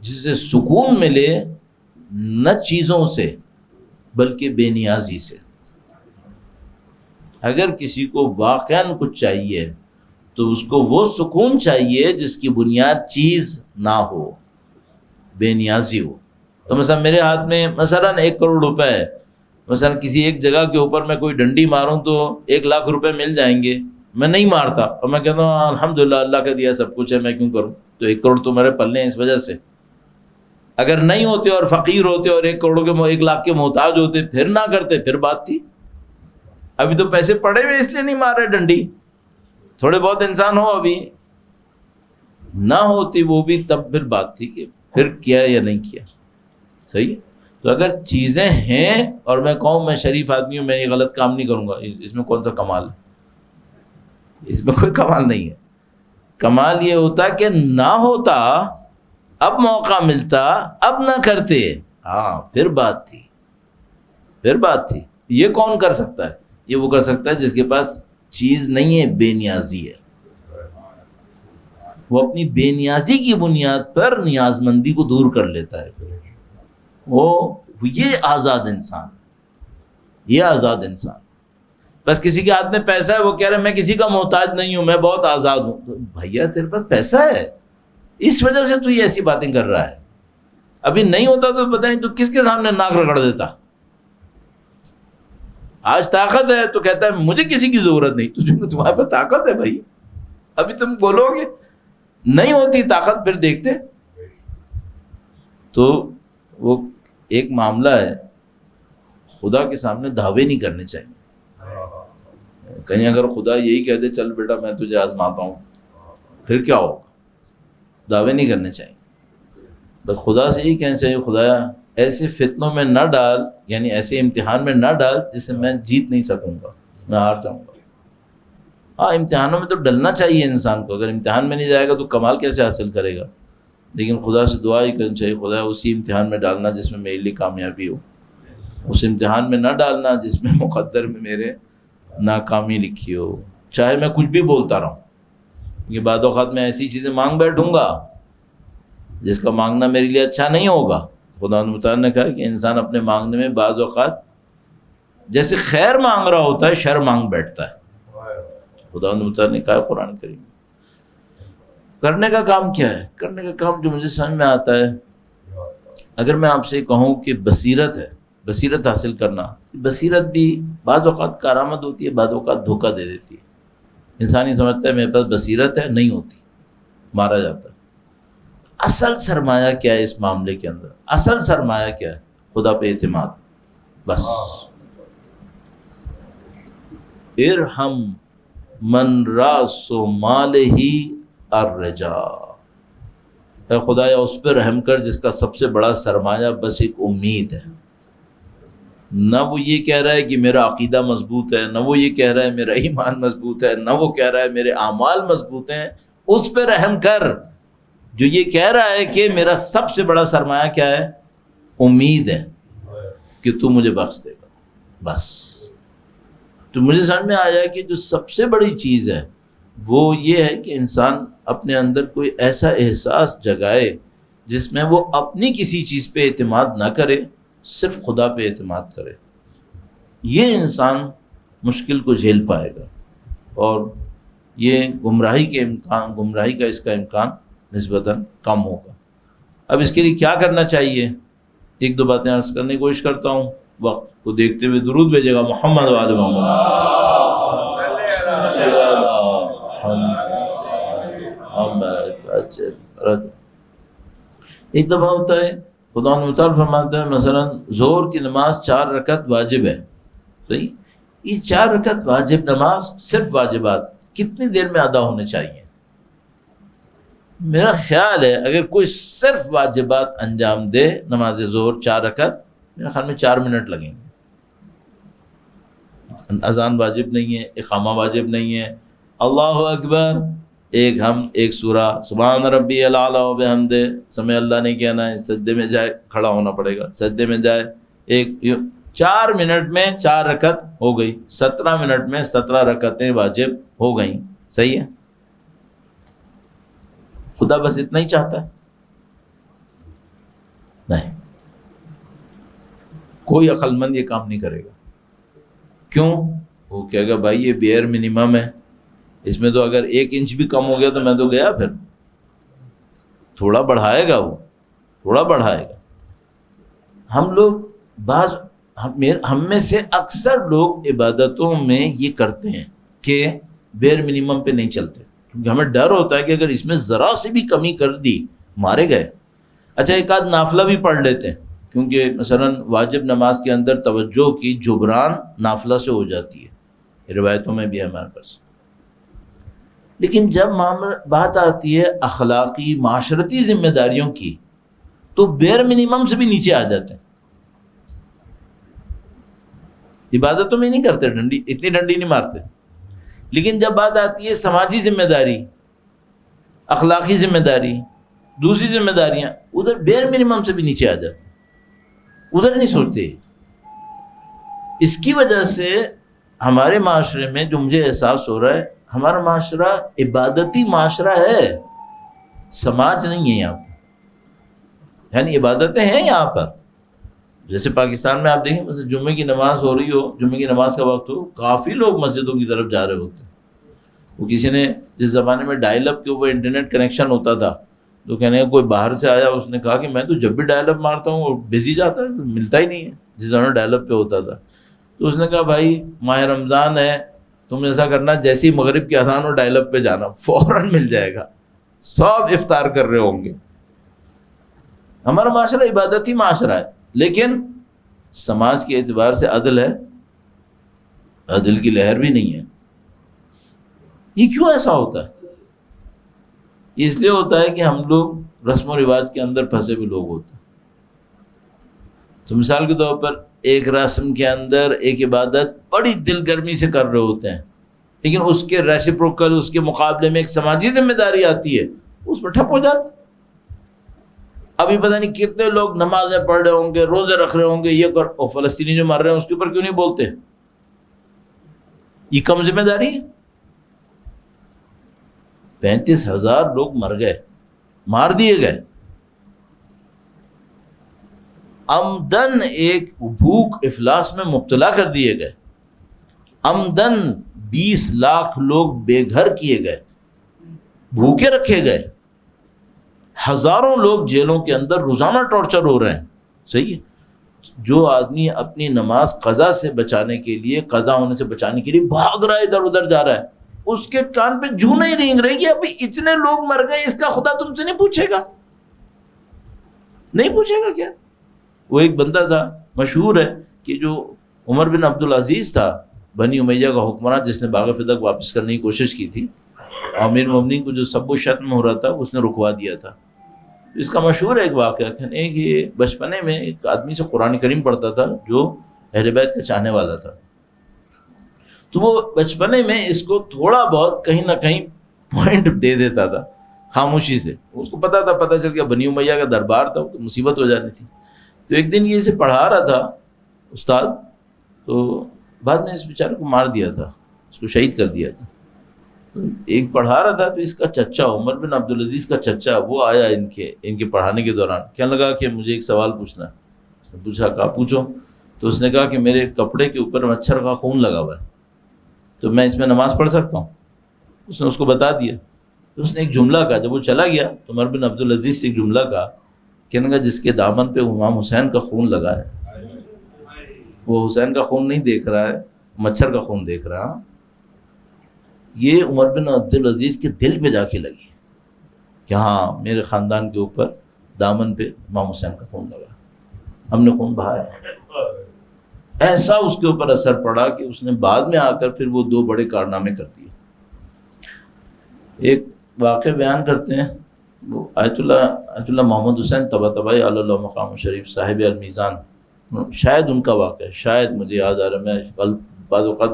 جسے سکون ملے نہ چیزوں سے بلکہ بے نیازی سے. اگر کسی کو واقعاً کچھ چاہیے تو اس کو وہ سکون چاہیے جس کی بنیاد چیز نہ ہو، بے نیازی ہو. تو مثلا میرے ہاتھ میں مثلا 1 کروڑ روپے ہے، مثلا کسی ایک جگہ کے اوپر میں کوئی ڈنڈی ماروں تو 1 لاکھ روپے مل جائیں گے، میں نہیں مارتا اور میں کہتا ہوں الحمدللہ اللہ کا دیا سب کچھ ہے، میں کیوں کروں؟ تو 1 کروڑ تو میرے پلے ہیں اس وجہ سے. اگر نہیں ہوتے اور فقیر ہوتے اور 1 کروڑ کے 1 لاکھ کے محتاج ہوتے پھر نہ کرتے، پھر بات تھی. ابھی تو پیسے پڑے ہوئے اس لیے نہیں مار رہے ڈنڈی، تھوڑے بہت انسان ہو، ابھی نہ ہوتی وہ بھی تب پھر بات تھی کہ پھر کیا یا نہیں کیا. صحیح. تو اگر چیزیں ہیں اور میں کہوں میں شریف آدمی ہوں، میں یہ غلط کام نہیں کروں گا، اس میں کون سا کمال ہے؟ اس میں کوئی کمال نہیں ہے. کمال یہ ہوتا کہ نہ ہوتا، اب موقع ملتا، اب نہ کرتے، ہاں پھر بات تھی، پھر بات تھی. یہ کون کر سکتا ہے؟ یہ وہ کر سکتا ہے جس کے پاس چیز نہیں ہے، بے نیازی ہے. وہ اپنی بے نیازی کی بنیاد پر نیاز مندی کو دور کر لیتا ہے. یہ آزاد انسان، یہ آزاد انسان. بس کسی کے ہاتھ میں پیسہ ہے، وہ کہہ رہے ہیں میں کسی کا محتاج نہیں ہوں، میں بہت آزاد ہوں. تو بھیا تیرے پاس پیسہ ہے، اس وجہ سے تو یہ ایسی باتیں کر رہا ہے. ابھی نہیں ہوتا تو پتہ نہیں تو کس کے سامنے ناک رگڑ دیتا. آج طاقت ہے تو کہتا ہے مجھے کسی کی ضرورت نہیں. تمہارے پاس طاقت ہے بھائی، ابھی تم بولو گے نہیں ہوتی طاقت پھر دیکھتے. تو وہ ایک معاملہ ہے، خدا کے سامنے دعوے نہیں کرنے چاہیے. کہیں اگر خدا یہی کہہ دے چل بیٹا میں تجھے آزماتا ہوں، پھر کیا ہوگا؟ دعوے نہیں کرنے چاہیے. بس خدا سے یہی کہنا چاہیے خدایا ایسے فتنوں میں نہ ڈال، یعنی ایسے امتحان میں نہ ڈال جس سے میں جیت نہیں سکوں گا، میں ہار جاؤں گا. ہاں امتحانوں میں تو ڈلنا چاہیے انسان کو، اگر امتحان میں نہیں جائے گا تو کمال کیسے حاصل کرے گا؟ لیکن خدا سے دعا ہی کرنی چاہیے خدا اسی امتحان میں ڈالنا جس میں میرے لیے کامیابی ہو، اس امتحان میں نہ ڈالنا جس میں مقدر میں میرے ناکامی لکھی ہو، چاہے میں کچھ بھی بولتا رہوں. یہ بعض اوقات میں ایسی چیزیں مانگ بیٹھوں گا جس کا مانگنا میرے لیے اچھا نہیں ہوگا. خدا متعال نے کہا کہ انسان اپنے مانگنے میں بعض اوقات جیسے خیر مانگ رہا ہوتا ہے شر مانگ بیٹھتا ہے. خدا متعال نے کہا قرآن کریم کرنے کا کام کیا ہے؟ کرنے کا کام جو مجھے سمجھ میں آتا ہے، اگر میں آپ سے کہوں کہ بصیرت ہے، بصیرت حاصل کرنا، بصیرت بھی بعض اوقات کارآمد ہوتی ہے، بعض اوقات دھوکہ دے دیتی ہے. انسان ہی سمجھتا ہے میرے پاس بصیرت ہے، نہیں ہوتی، مارا جاتا ہے. اصل سرمایہ کیا ہے اس معاملے کے اندر؟ اصل سرمایہ کیا ہے؟ خدا پہ اعتماد. بس ارحم من راس مالہ الرجا، اے خدایا اس پہ رحم کر جس کا سب سے بڑا سرمایہ بس ایک امید ہے. نہ وہ یہ کہہ رہا ہے کہ میرا عقیدہ مضبوط ہے، نہ وہ یہ کہہ رہا ہے میرا ایمان مضبوط ہے، نہ وہ کہہ رہا ہے میرے اعمال مضبوط ہیں. اس پہ رحم کر جو یہ کہہ رہا ہے کہ میرا سب سے بڑا سرمایہ کیا ہے؟ امید ہے کہ تو مجھے بخش دے گا. بس تو مجھے سمجھ میں آیا کہ جو سب سے بڑی چیز ہے وہ یہ ہے کہ انسان اپنے اندر کوئی ایسا احساس جگائے جس میں وہ اپنی کسی چیز پہ اعتماد نہ کرے، صرف خدا پہ اعتماد کرے. یہ انسان مشکل کو جھیل پائے گا اور یہ گمراہی کا اس کا امکان نسبتاً کم ہوگا. اب اس کے لیے کیا کرنا چاہیے؟ 1-2 باتیں عرض کرنے کی کوشش کرتا ہوں، وقت کو دیکھتے ہوئے. درود بھیجے گا محمد وآل محمد. ایک دفعہ ہوتا ہے خدا متعال فرماتا ہے مثلا ظہر کی نماز 4 رکعت واجب ہے، صحیح؟ یہ 4 رکعت واجب نماز صرف واجبات کتنی دیر میں ادا ہونے چاہیے؟ میرا خیال ہے اگر کوئی صرف واجبات انجام دے، نماز ظہر 4 رکعت، میرے خیال میں 4 منٹ لگیں گے۔ اذان واجب نہیں ہے، اقامہ واجب نہیں ہے، اللہ اکبر ایک سورہ سبحان ربی الاعلیٰ و بحمدہ، سمع اللہ نہیں کہنا ہے، سجدے میں جائے، کھڑا ہونا پڑے گا، سجدے میں جائے، 4 منٹ میں 4 رکعت ہو گئی، 17 منٹ میں 17 رکعتیں واجب ہو گئیں۔ صحیح ہے؟ خدا بس اتنا ہی چاہتا ہے؟ نہیں، کوئی عقل مند یہ کام نہیں کرے گا۔ کیوں؟ وہ کہے گا بھائی یہ بیئر منیمم ہے، اس میں تو اگر 1 انچ بھی کم ہو گیا تو میں تو گیا، پھر تھوڑا بڑھائے گا، وہ تھوڑا بڑھائے گا۔ ہم لوگ ہم میں سے اکثر لوگ عبادتوں میں یہ کرتے ہیں کہ بیئر منیمم پہ نہیں چلتے، کیونکہ ہمیں ڈر ہوتا ہے کہ اگر اس میں ذرا سی بھی کمی کر دی مارے گئے۔ اچھا ایک آدھ نافلہ بھی پڑھ لیتے ہیں، کیونکہ مثلا واجب نماز کے اندر توجہ کی جبران نافلہ سے ہو جاتی ہے، روایتوں میں بھی ہے ہمارے پاس۔ لیکن جب بات آتی ہے اخلاقی معاشرتی ذمہ داریوں کی تو بیئر منیمم سے بھی نیچے آ جاتے ہیں۔ عبادتوں میں نہیں کرتے ڈنڈی، اتنی ڈنڈی نہیں مارتے، لیکن جب بات آتی ہے سماجی ذمہ داری، اخلاقی ذمہ داری، دوسری ذمہ داریاں، ادھر بیئر منیمم سے بھی نیچے آ جاتے، ادھر نہیں سوچتے۔ اس کی وجہ سے ہمارے معاشرے میں جو مجھے احساس ہو رہا ہے، ہمارا معاشرہ عبادتی معاشرہ ہے، سماج نہیں ہے یہاں پر، یعنی عبادتیں ہیں یہاں پر۔ جیسے پاکستان میں آپ دیکھیں مثلا جمعے کی نماز ہو رہی ہو، جمعے کی نماز کا وقت ہو، کافی لوگ مسجدوں کی طرف جا رہے ہوتے ہیں۔ وہ کسی نے جس زمانے میں ڈائل اپ کے اوپر انٹرنیٹ کنیکشن ہوتا تھا تو کہنے کوئی باہر سے آیا، اس نے کہا کہ میں تو جب بھی ڈائل اپ مارتا ہوں وہ بزی جاتا ہے، ملتا ہی نہیں ہے، جس زمانے ڈائل اپ پہ ہوتا تھا۔ تو اس نے کہا بھائی ماہ رمضان ہے، تم ایسا کرنا جیسے ہی مغرب کی اذان ہو ڈائل اپ پہ جانا، فوراً مل جائے گا، سب افطار کر رہے ہوں گے۔ ہمارا معاشرہ عبادتی معاشرہ ہے، لیکن سماج کے اعتبار سے عدل ہے، عدل کی لہر بھی نہیں ہے۔ یہ کیوں ایسا ہوتا ہے؟ یہ اس لیے ہوتا ہے کہ ہم لوگ رسم و رواج کے اندر پھنسے ہوئے لوگ ہوتے ہیں۔ تو مثال کے طور پر ایک رسم کے اندر ایک عبادت بڑی دل گرمی سے کر رہے ہوتے ہیں، لیکن اس کے ریسیپروکل، اس کے مقابلے میں ایک سماجی ذمہ داری آتی ہے، اس پر ٹھپ ہو جاتا۔ ابھی پتہ نہیں کتنے لوگ نمازیں پڑھ رہے ہوں گے، روزے رکھ رہے ہوں گے، یہ کر، اور فلسطینی جو مر رہے ہیں اس کے اوپر کیوں نہیں بولتے؟ یہ کم ذمہ داری ہے؟ 35,000 لوگ مر گئے، مار دیے گئے، عمدن ایک بھوک افلاس میں مبتلا کر دیے گئے، عمدن 20 لاکھ لوگ بے گھر کیے گئے، بھوکے رکھے گئے، ہزاروں لوگ جیلوں کے اندر روزانہ ٹارچر ہو رہے ہیں۔ صحیح ہے؟ جو آدمی اپنی نماز قضا سے بچانے کے لیے، قضا ہونے سے بچانے کے لیے بھاگ رہا ہے، ادھر ادھر جا رہا ہے، اس کے کان پہ جوں نہیں رینگ رہی کہ ابھی اتنے لوگ مر گئے، اس کا خدا تم سے نہیں پوچھے گا؟ نہیں پوچھے گا کیا؟ وہ ایک بندہ تھا، مشہور ہے کہ جو عمر بن عبدالعزیز تھا، بنی امیہ کا حکمراں، جس نے باغ فتح واپس کرنے کی کوشش کی تھی، امیر المومنین کو جو سب و شتم ہو رہا تھا اس نے رکوا دیا تھا۔ اس کا مشہور ہے ایک واقعہ، کہنے کہ بچپنے میں ایک آدمی سے قرآن کریم پڑھتا تھا جو اہل بیت کا چاہنے والا تھا، تو وہ بچپنے میں اس کو تھوڑا بہت کہیں نہ کہیں پوائنٹ دے دیتا تھا خاموشی سے، اس کو پتا تھا، پتہ چل گیا بنی امیہ کا دربار تھا تو مصیبت ہو جانی تھی۔ تو ایک دن یہ اسے پڑھا رہا تھا استاد، تو بعد میں اس بیچارے کو مار دیا تھا، اس کو شہید کر دیا تھا۔ ایک پڑھا رہا تھا تو اس کا چچا، عمر بن عبدالعزیز کا چچا، وہ آیا ان کے پڑھانے کے دوران، کہنے لگا کہ مجھے ایک سوال پوچھنا ہے۔ اس نے پوچھا کہا پوچھو، تو اس نے کہا کہ میرے کپڑے کے اوپر مچھر کا خون لگا ہوا ہے، تو میں اس میں نماز پڑھ سکتا ہوں؟ اس نے اس کو بتا دیا۔ تو اس نے ایک جملہ کہا، جب وہ چلا گیا تو عمر بن عبدالعزیز سے ایک جملہ کہا، کہنے لگا جس کے دامن پہ امام حسین کا خون لگا ہے، وہ حسین کا خون نہیں دیکھ رہا ہے، مچھر کا خون دیکھ رہا۔ یہ عمر بن عبدالعزیز کے دل پہ جا کے لگی کہ ہاں میرے خاندان کے اوپر دامن پہ امام حسین کا خون لگا، ہم نے خون بہایا۔ ایسا اس کے اوپر اثر پڑا کہ اس نے بعد میں آ کر پھر وہ 2 بڑے کارنامے کر دیے۔ ایک واقعہ بیان کرتے ہیں وہ آیت اللہ محمد حسین طباطبائی علی اللہ مقام شریف صاحب المیزان، شاید ان کا واقعہ ہے، شاید مجھے یاد آ رہا ہے، میں بعض اوقات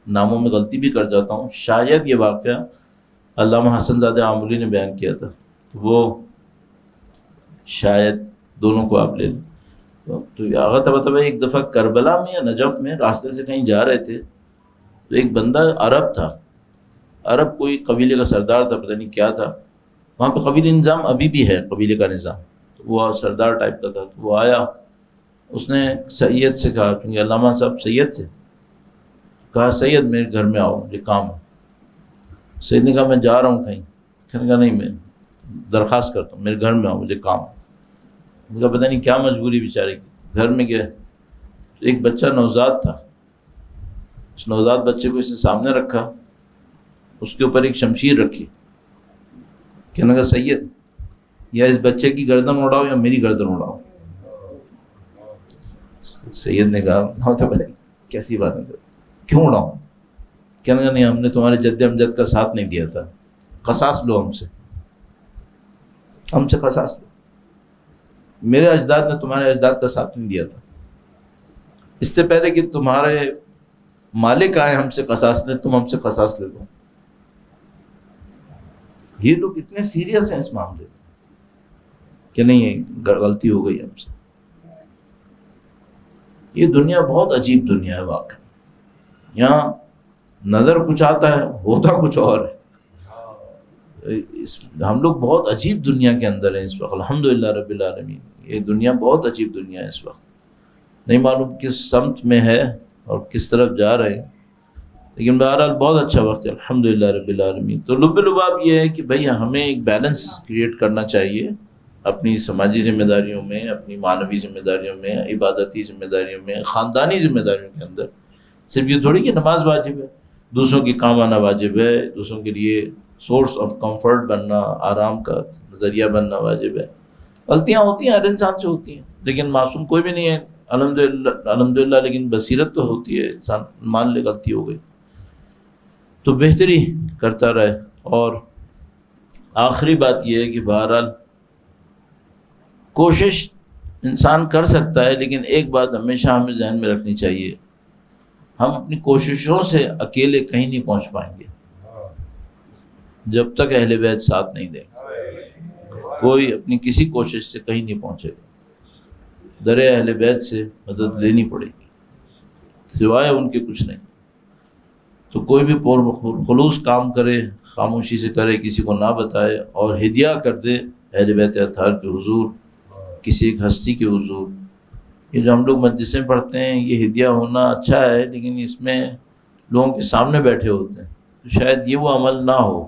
ناموں میں غلطی بھی کر جاتا ہوں، شاید یہ واقعہ علامہ حسن زادہ آمولی نے بیان کیا تھا، تو وہ شاید دونوں کو آپ لے لیں۔ تو آغا طباطبائی ایک دفعہ کربلا میں یا نجف میں راستے سے کہیں جا رہے تھے، تو ایک بندہ عرب تھا، عرب کوئی قبیلے کا سردار تھا، پتہ نہیں کیا تھا، وہاں پہ قبیلی نظام ابھی بھی ہے، قبیلے کا نظام، تو وہ سردار ٹائپ کا تھا، تو وہ آیا، اس نے سید سے کہا، کیونکہ علامہ صاحب سید سے کہا، سید میرے گھر میں آؤ، مجھے کام ہے۔ سید نے کہا میں جا رہا ہوں کہیں، کہنے کہا نہیں، میں درخواست کرتا ہوں، میرے گھر میں آؤ، مجھے کام ہے۔ مجھے پتہ نہیں کیا مجبوری بیچارے کی، گھر میں گئے، ایک بچہ نوزاد تھا، اس نوزاد بچے کو اس نے سامنے رکھا، اس کے اوپر ایک شمشیر رکھی، کہنے لگا سید یا اس بچے کی گردن اڑاؤ یا میری گردن اڑاؤ۔ سید نے کہا تو بھائی کیسی بات ہے، کیوں اڑاؤں؟ کہنے لگا نہیں، ہم نے تمہارے جد امجد کا ساتھ نہیں دیا تھا، قصاص لو ہم سے قصاص لو، میرے اجداد نے تمہارے اجداد کا ساتھ نہیں دیا تھا، اس سے پہلے کہ تمہارے مالک آئے ہم سے قصاص لیں، تم ہم سے قصاص لے لو۔ یہ لوگ اتنے سیریس ہیں اس معاملے میں کہ نہیں غلطی ہو گئی ہم سے۔ یہ دنیا بہت عجیب دنیا ہے واقعی، یہاں نظر کچھ آتا ہے ہوتا کچھ اور ہے۔ ہم لوگ بہت عجیب دنیا کے اندر ہیں اس وقت، الحمدللہ رب العالمین، یہ دنیا بہت عجیب دنیا ہے اس وقت، نہیں معلوم کس سمت میں ہے اور کس طرف جا رہے ہیں، لیکن بہرحال بہت اچھا وقت ہے الحمدللہ رب العالمین۔ تو لب لباب یہ ہے کہ بھئی ہمیں ایک بیلنس کریٹ کرنا چاہیے اپنی سماجی ذمہ داریوں میں، اپنی معنوی ذمہ داریوں میں، عبادتی ذمہ داریوں میں، خاندانی ذمہ داریوں کے اندر۔ صرف یہ تھوڑی کہ نماز واجب ہے، دوسروں کے کام آنا واجب ہے، دوسروں کے لیے سورس آف کمفرٹ بننا، آرام کا ذریعہ بننا واجب ہے۔ غلطیاں ہوتی ہیں، ہر انسان سے ہوتی ہیں، لیکن معصوم کوئی بھی نہیں ہے الحمدللہ، لیکن بصیرت تو ہوتی ہے، انسان مان لے غلطی ہو گئی تو بہتری کرتا رہے۔ اور آخری بات یہ ہے کہ بہرحال کوشش انسان کر سکتا ہے، لیکن ایک بات ہمیشہ ہمیں ذہن میں رکھنی چاہیے، ہم اپنی کوششوں سے اکیلے کہیں نہیں پہنچ پائیں گے جب تک اہل بیت ساتھ نہیں دیں گے۔ کوئی اپنی کسی کوشش سے کہیں نہیں پہنچے گا، در اہل بیت سے مدد لینی پڑے گی، سوائے ان کے کچھ نہیں۔ تو کوئی بھی خلوص کام کرے، خاموشی سے کرے، کسی کو نہ بتائے، اور ہدیہ کر دے اہل بیت اطہار کے حضور، کسی ایک ہستی کے حضور۔ یہ جو ہم لوگ مجلسیں پڑھتے ہیں، یہ ہدیہ ہونا اچھا ہے، لیکن اس میں لوگوں کے سامنے بیٹھے ہوتے ہیں، تو شاید یہ وہ عمل نہ ہو۔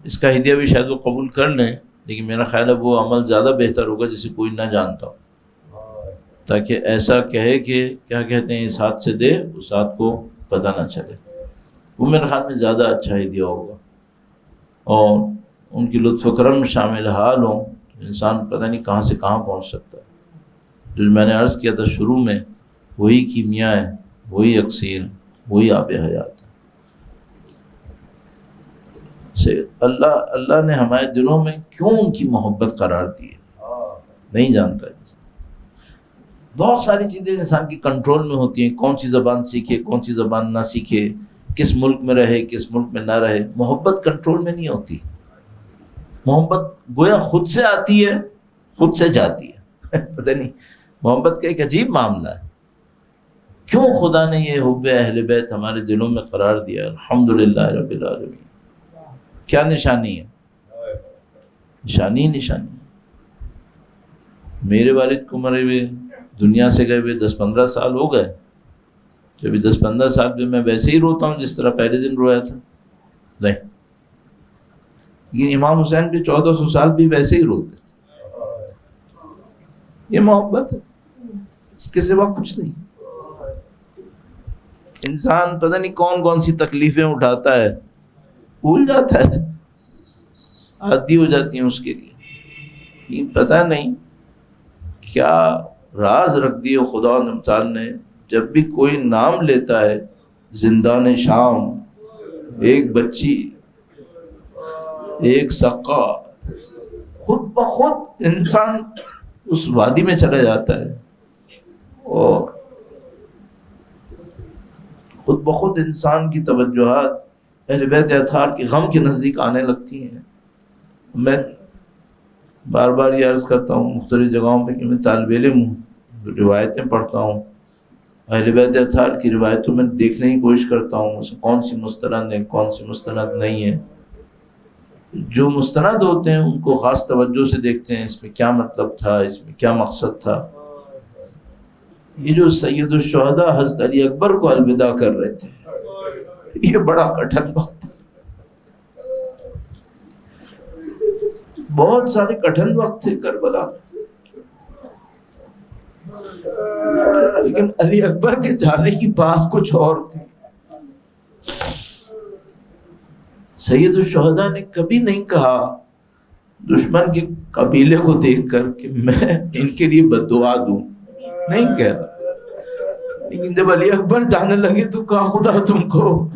اس کا ہدیہ بھی شاید وہ قبول کر لیں، لیکن میرا خیال ہے وہ عمل زیادہ بہتر ہوگا جسے کوئی نہ جانتا ہو، تاکہ ایسا کہے کہ کیا کہتے ہیں اس ہاتھ سے دے، اس ہاتھ کو پتہ نہ چلے، وہ میرے خیال میں زیادہ اچھا ہدیہ ہوگا۔ اور ان کی لطف و کرم شامل حال ہوں، انسان پتہ نہیں کہاں سے کہاں پہنچ سکتا ہے۔ جو میں نے عرض کیا تھا شروع میں، وہی کیمیا ہے، وہی اکسیر، وہی آب حیات سے۔ اللہ نے ہمارے دلوں میں کیوں ان کی محبت قرار دی ہے نہیں جانتا انسان۔ بہت ساری چیزیں انسان کی کنٹرول میں ہوتی ہیں، کون سی زبان سیکھے، کون سی زبان نہ سیکھے، کس ملک میں رہے، کس ملک میں نہ رہے۔ محبت کنٹرول میں نہیں ہوتی، محبت گویا خود سے آتی ہے، خود سے جاتی ہے پتہ نہیں، محبت کا ایک عجیب معاملہ ہے۔ کیوں خدا نے یہ حب اہل بیت ہمارے دلوں میں قرار دیا؟ الحمدللہ رب العالمین۔ کیا نشانی ہے؟ نشانی ہے۔ میرے والد کو مرے ہوئے، دنیا سے گئے ہوئے 10-15 سال ہو گئے، تو ابھی 10-15 سال میں میں ویسے ہی روتا ہوں جس طرح پہلے دن رویا تھا؟ نہیں، لیکن امام حسین کے 1400 سال بھی ویسے ہی روتے۔ یہ محبت ہے، اس کے سوا کچھ نہیں۔ انسان پتہ نہیں کون کون سی تکلیفیں اٹھاتا ہے، بھول جاتا ہے، عادی ہو جاتی ہیں اس کے لیے۔ یہ پتہ نہیں کیا راز رکھ دیے خدا تعالی نے، جب بھی کوئی نام لیتا ہے، زندان شام، ایک بچی، ایک سقا، بخود انسان اس وادی میں چلا جاتا ہے اور خود بخود انسان کی توجہات اہل بیت اطہار کے غم کے نزدیک آنے لگتی ہیں. میں بار بار یہ عرض کرتا ہوں مختلف جگہوں پہ کہ میں طالب علم ہوں، روایتیں پڑھتا ہوں، اہل بیت اطہار کی روایتوں میں دیکھنے کی کوشش کرتا ہوں اس کون سی مستند ہے کون سی مستند نہیں ہے. جو مستند ہوتے ہیں ان کو خاص توجہ سے دیکھتے ہیں، اس میں کیا مطلب تھا، اس میں کیا مقصد تھا. یہ جو سید الشہداء حضرت علی اکبر کو الوداع کر رہے تھے، یہ بڑا کٹھن وقت تھا. بہت سارے کٹھن وقت تھے کربلا، لیکن علی اکبر کے جانے کی بات کچھ اور تھی. سید الشہداء نے کبھی نہیں کہا دشمن کے قبیلے کو دیکھ کر کہ میں ان کے لیے بد دعا دوں، نہیں کہا. لیکن جب علی اکبر جانے لگے تو کہا خدا تم کو،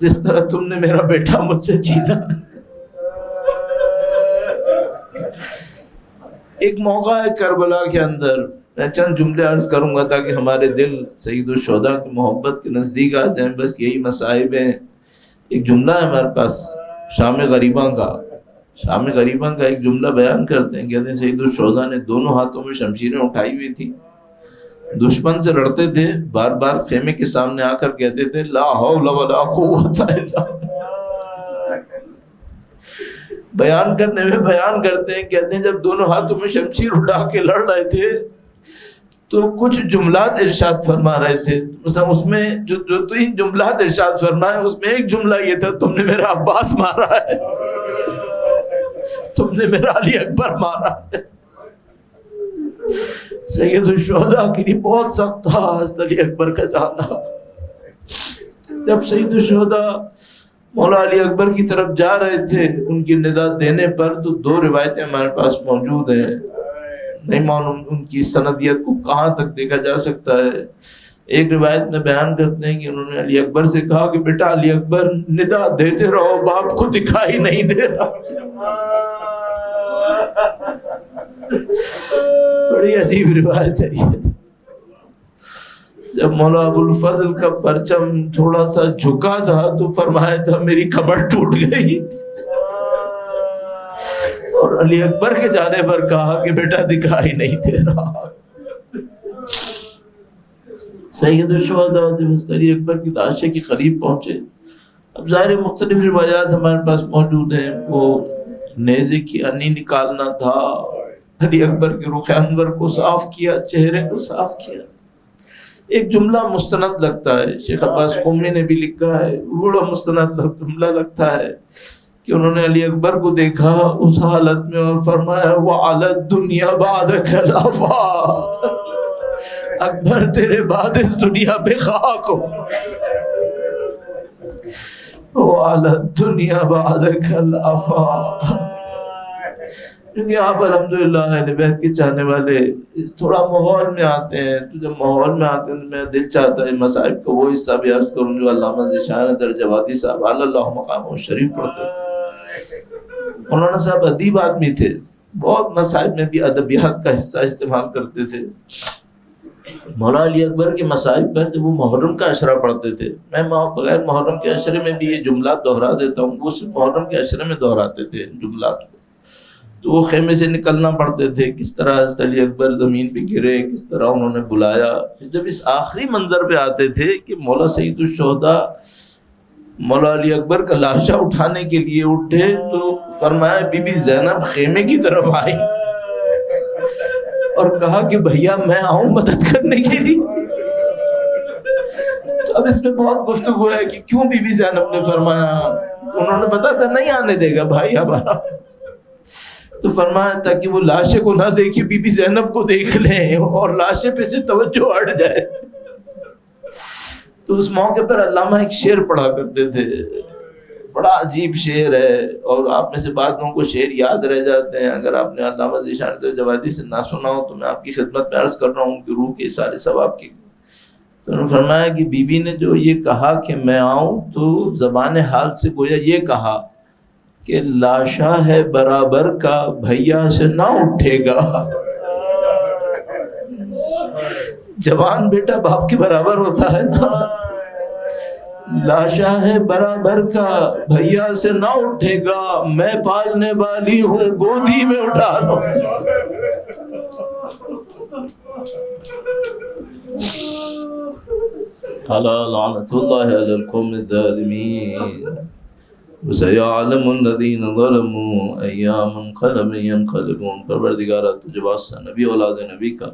جس طرح تم نے میرا بیٹا مجھ سے چھینا. ایک موقع ہے کربلا کے اندر، میں چند جملے عرض کروں گا تاکہ ہمارے دل سید الشہداء کی محبت کے نزدیک آ جائیں. بس یہی مصائب ہیں. ایک جملہ ہے ہمارے پاس شام غریباں کا، شام غریباں کا ایک جملہ بیان کرتے ہیں. کہتے ہیں سید الشہداء نے دونوں ہاتھوں میں شمشیریں اٹھائی ہوئی تھی، دشمن سے لڑتے تھے، بار بار خیمے کے سامنے آ کر کہتے تھے لا حول ولا قوت الا باللہ. بیان کرنے میں بیان کرتے ہیں، کہتے ہیں جب دونوں ہاتھوں میں شمشیر اٹھا کے لڑ رہے تھے تو کچھ جملات ارشاد فرما رہے تھے. مثلا اس میں جو تین جملات ارشاد فرمائے اس میں ایک جملہ یہ تھا تم نے میرا عباس مارا ہے، تم نے میرا علی اکبر مارا ہے. سید الشہداء کے لیے بہت سخت تھا حضرت علی اکبر کا جانا. جب سید الشہداء مولا علی اکبر کی طرف جا رہے تھے ان کی ندا دینے پر، تو دو روایتیں ہمارے پاس موجود ہیں، نہیں معلوم ان کی سندیت کو کہاں تک دیکھا جا سکتا ہے. ایک روایت میں بیان کرتے ہیں کہ انہوں نے علی اکبر سے کہا کہ بیٹا علی اکبر ندا دیتے رہو، باپ کو دکھائی نہیں دے رہا. بڑی عجیب روایت ہے یہ. جب مولا ابو الفضل کا پرچم تھوڑا سا جھکا تھا تو فرمایا تھا میری کمر ٹوٹ گئی، اور علی اکبر کے جانے پر کہا کہ بیٹا دکھائی نہیں دے رہا. سید الشہداء جب علی اکبر کی لاشیں کے قریب پہنچے، اب ظاہر مختلف روایات ہمارے پاس موجود ہیں، وہ نیزے کی انی نکالنا تھا، علی اکبر کے رخ انور کو صاف کیا، چہرے کو صاف کیا. ایک جملہ مستند لگتا ہے، شیخ عباس قمی نے بھی لکھا ہے، بڑا مستند جملہ لگتا ہے کہ انہوں نے علی اکبر کو دیکھا اس حالت میں اور فرمایا وَعَلَى الدُّنْيَا بَعْدَكَ الْأَفَا، اکبر تیرے بعد اس دنیا پہ خاک ہو. وَعَلَى الدُّنْيَا بَعْدَكَ الْأَفَا. کیونکہ آپ الحمدللہ اہل بیت کے چاہنے والے تھوڑا ماحول میں آتے ہیں، تو جب ماحول میں آتے ہیں تو میرا دل چاہتا ہے مصائب کا وہ حصہ بھی عرض کروں جو علامہ ذیشان درجہ وادی صاحب علی اللہ مقامہ شریف پڑھتے تھے. مولانا صاحب ادیب آدمی تھے، بہت مصائب میں بھی ادبیات کا حصہ استعمال کرتے تھے. مولا علی اکبر کے مصائب پر جب وہ محرم کا عشرہ پڑھتے تھے، میں بغیر محرم کے عشرے میں بھی یہ جملات دہرا دیتا ہوں، وہ صرف محرم کے عشرے میں دہراتے تھے جملات کو. تو وہ خیمے سے نکلنا پڑتے تھے، کس طرح حضرت علی اکبر زمین پہ گرے، کس طرح انہوں نے بلایا. جب اس آخری منظر پہ آتے تھے کہ مولا سید الشہداء مولا علی اکبر کا لاشا اٹھانے کے لیے اٹھے تو فرمایا بی بی زینب خیمے کی طرف آئی اور کہا کہ بھیا میں آؤں مدد کرنے کے لیے. تو اب اس میں بہت گفتگو ہے کہ کیوں بی بی زینب نے فرمایا، انہوں نے بتا تھا نہیں آنے دے گا بھائی ہمارا، تو فرمایا تاکہ وہ لاشے کو نہ دیکھے بی بی زینب کو دیکھ لیں اور لاشے پہ سے توجہ ہٹ جائے. تو اس موقع پر علامہ ایک شعر پڑھا کرتے تھے، بڑا عجیب شعر ہے، اور آپ میں سے بعض لوگوں کو شعر یاد رہ جاتے ہیں. اگر آپ نے علامہ ذیشان درجہ وادی سے نہ سنا ہو تو میں آپ کی خدمت میں عرض کر رہا ہوں کہ روح کے سارے ثواب کی. تو انہوں نے فرمایا کہ بی بی نے جو یہ کہا کہ میں آؤں تو زبان حال سے گویا یہ کہا کہ لاشا ہے برابر کا بھیا سے نہ اٹھے گا. جوان بیٹا باپ کے برابر ہوتا ہے نا. لاشا ہے برابر کا بھیا سے نہ اٹھے گا، میں پالنے والی ہوں گودی میں اٹھا لو. الا لعنت اللہ علی القوم الظالمین وسيعلم الذين ظلموا ايام منقلب ينقلبون. پروردگارہ تجھے واسطہ نبی اولاد نبی کا،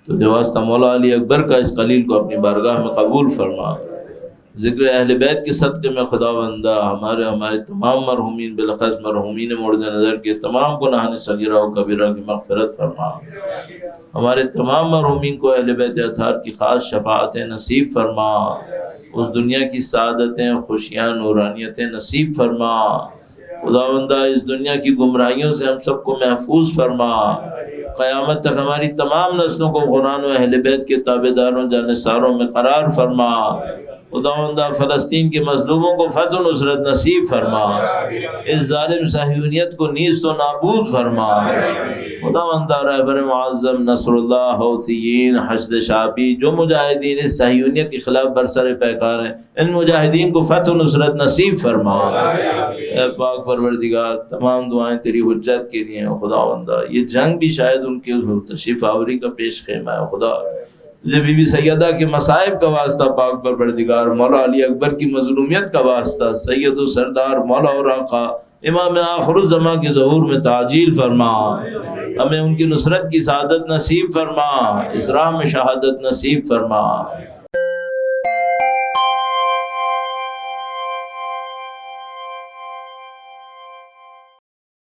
تجھے واسطہ مولا علی اکبر کا اس قلیل کو اپنی بارگاہ میں قبول فرما. ذکر اہل بیت کے صدقے میں خدا بندہ ہمارے تمام مرحومین بالخص مرحومین مورد نظر کے تمام گناہان صغیرہ و کبیرہ کی مغفرت فرما. ہمارے تمام مرحومین کو اہل بیت اطہار کی خاص شفاعتیں نصیب فرما. اس دنیا کی سعادتیں خوشیاں نورانیتیں نصیب فرما. خدا بندہ اس دنیا کی گمراہیوں سے ہم سب کو محفوظ فرما. قیامت تک ہماری تمام نسلوں کو قرآن و اہل بیت کے تابعداروں جانثاروں میں قرار فرما. خداوندہ فلسطین کے مظلوموں کو فتح و نصرت نصیب فرما. اس ظالم صہیونیت کو نیست و نابود فرما. خداوندہ رہبر معظم نصر اللہ حوثیین حشد شعبی جو مجاہدین اس صہیونیت کے خلاف برسر پیکار ہیں، ان مجاہدین کو فتح و نصرت نصیب فرما. اے پاک پروردگار تمام دعائیں تیری حجت کے لیے ہیں. خداوندہ یہ جنگ بھی شاید ان کے تشریف آوری کا پیش خیمہ ہے. خدا تجھے بی بی سیدہ کے مصائب کا واسطہ پاک پروردگار، مولا علی اکبر کی مظلومیت کا واسطہ، سید و سردار مولا اور آقا امام آخر الزماں کے ظہور میں تعجیل فرما. ہمیں ان کی نصرت کی سعادت نصیب فرما، اس راہ میں شہادت نصیب فرما.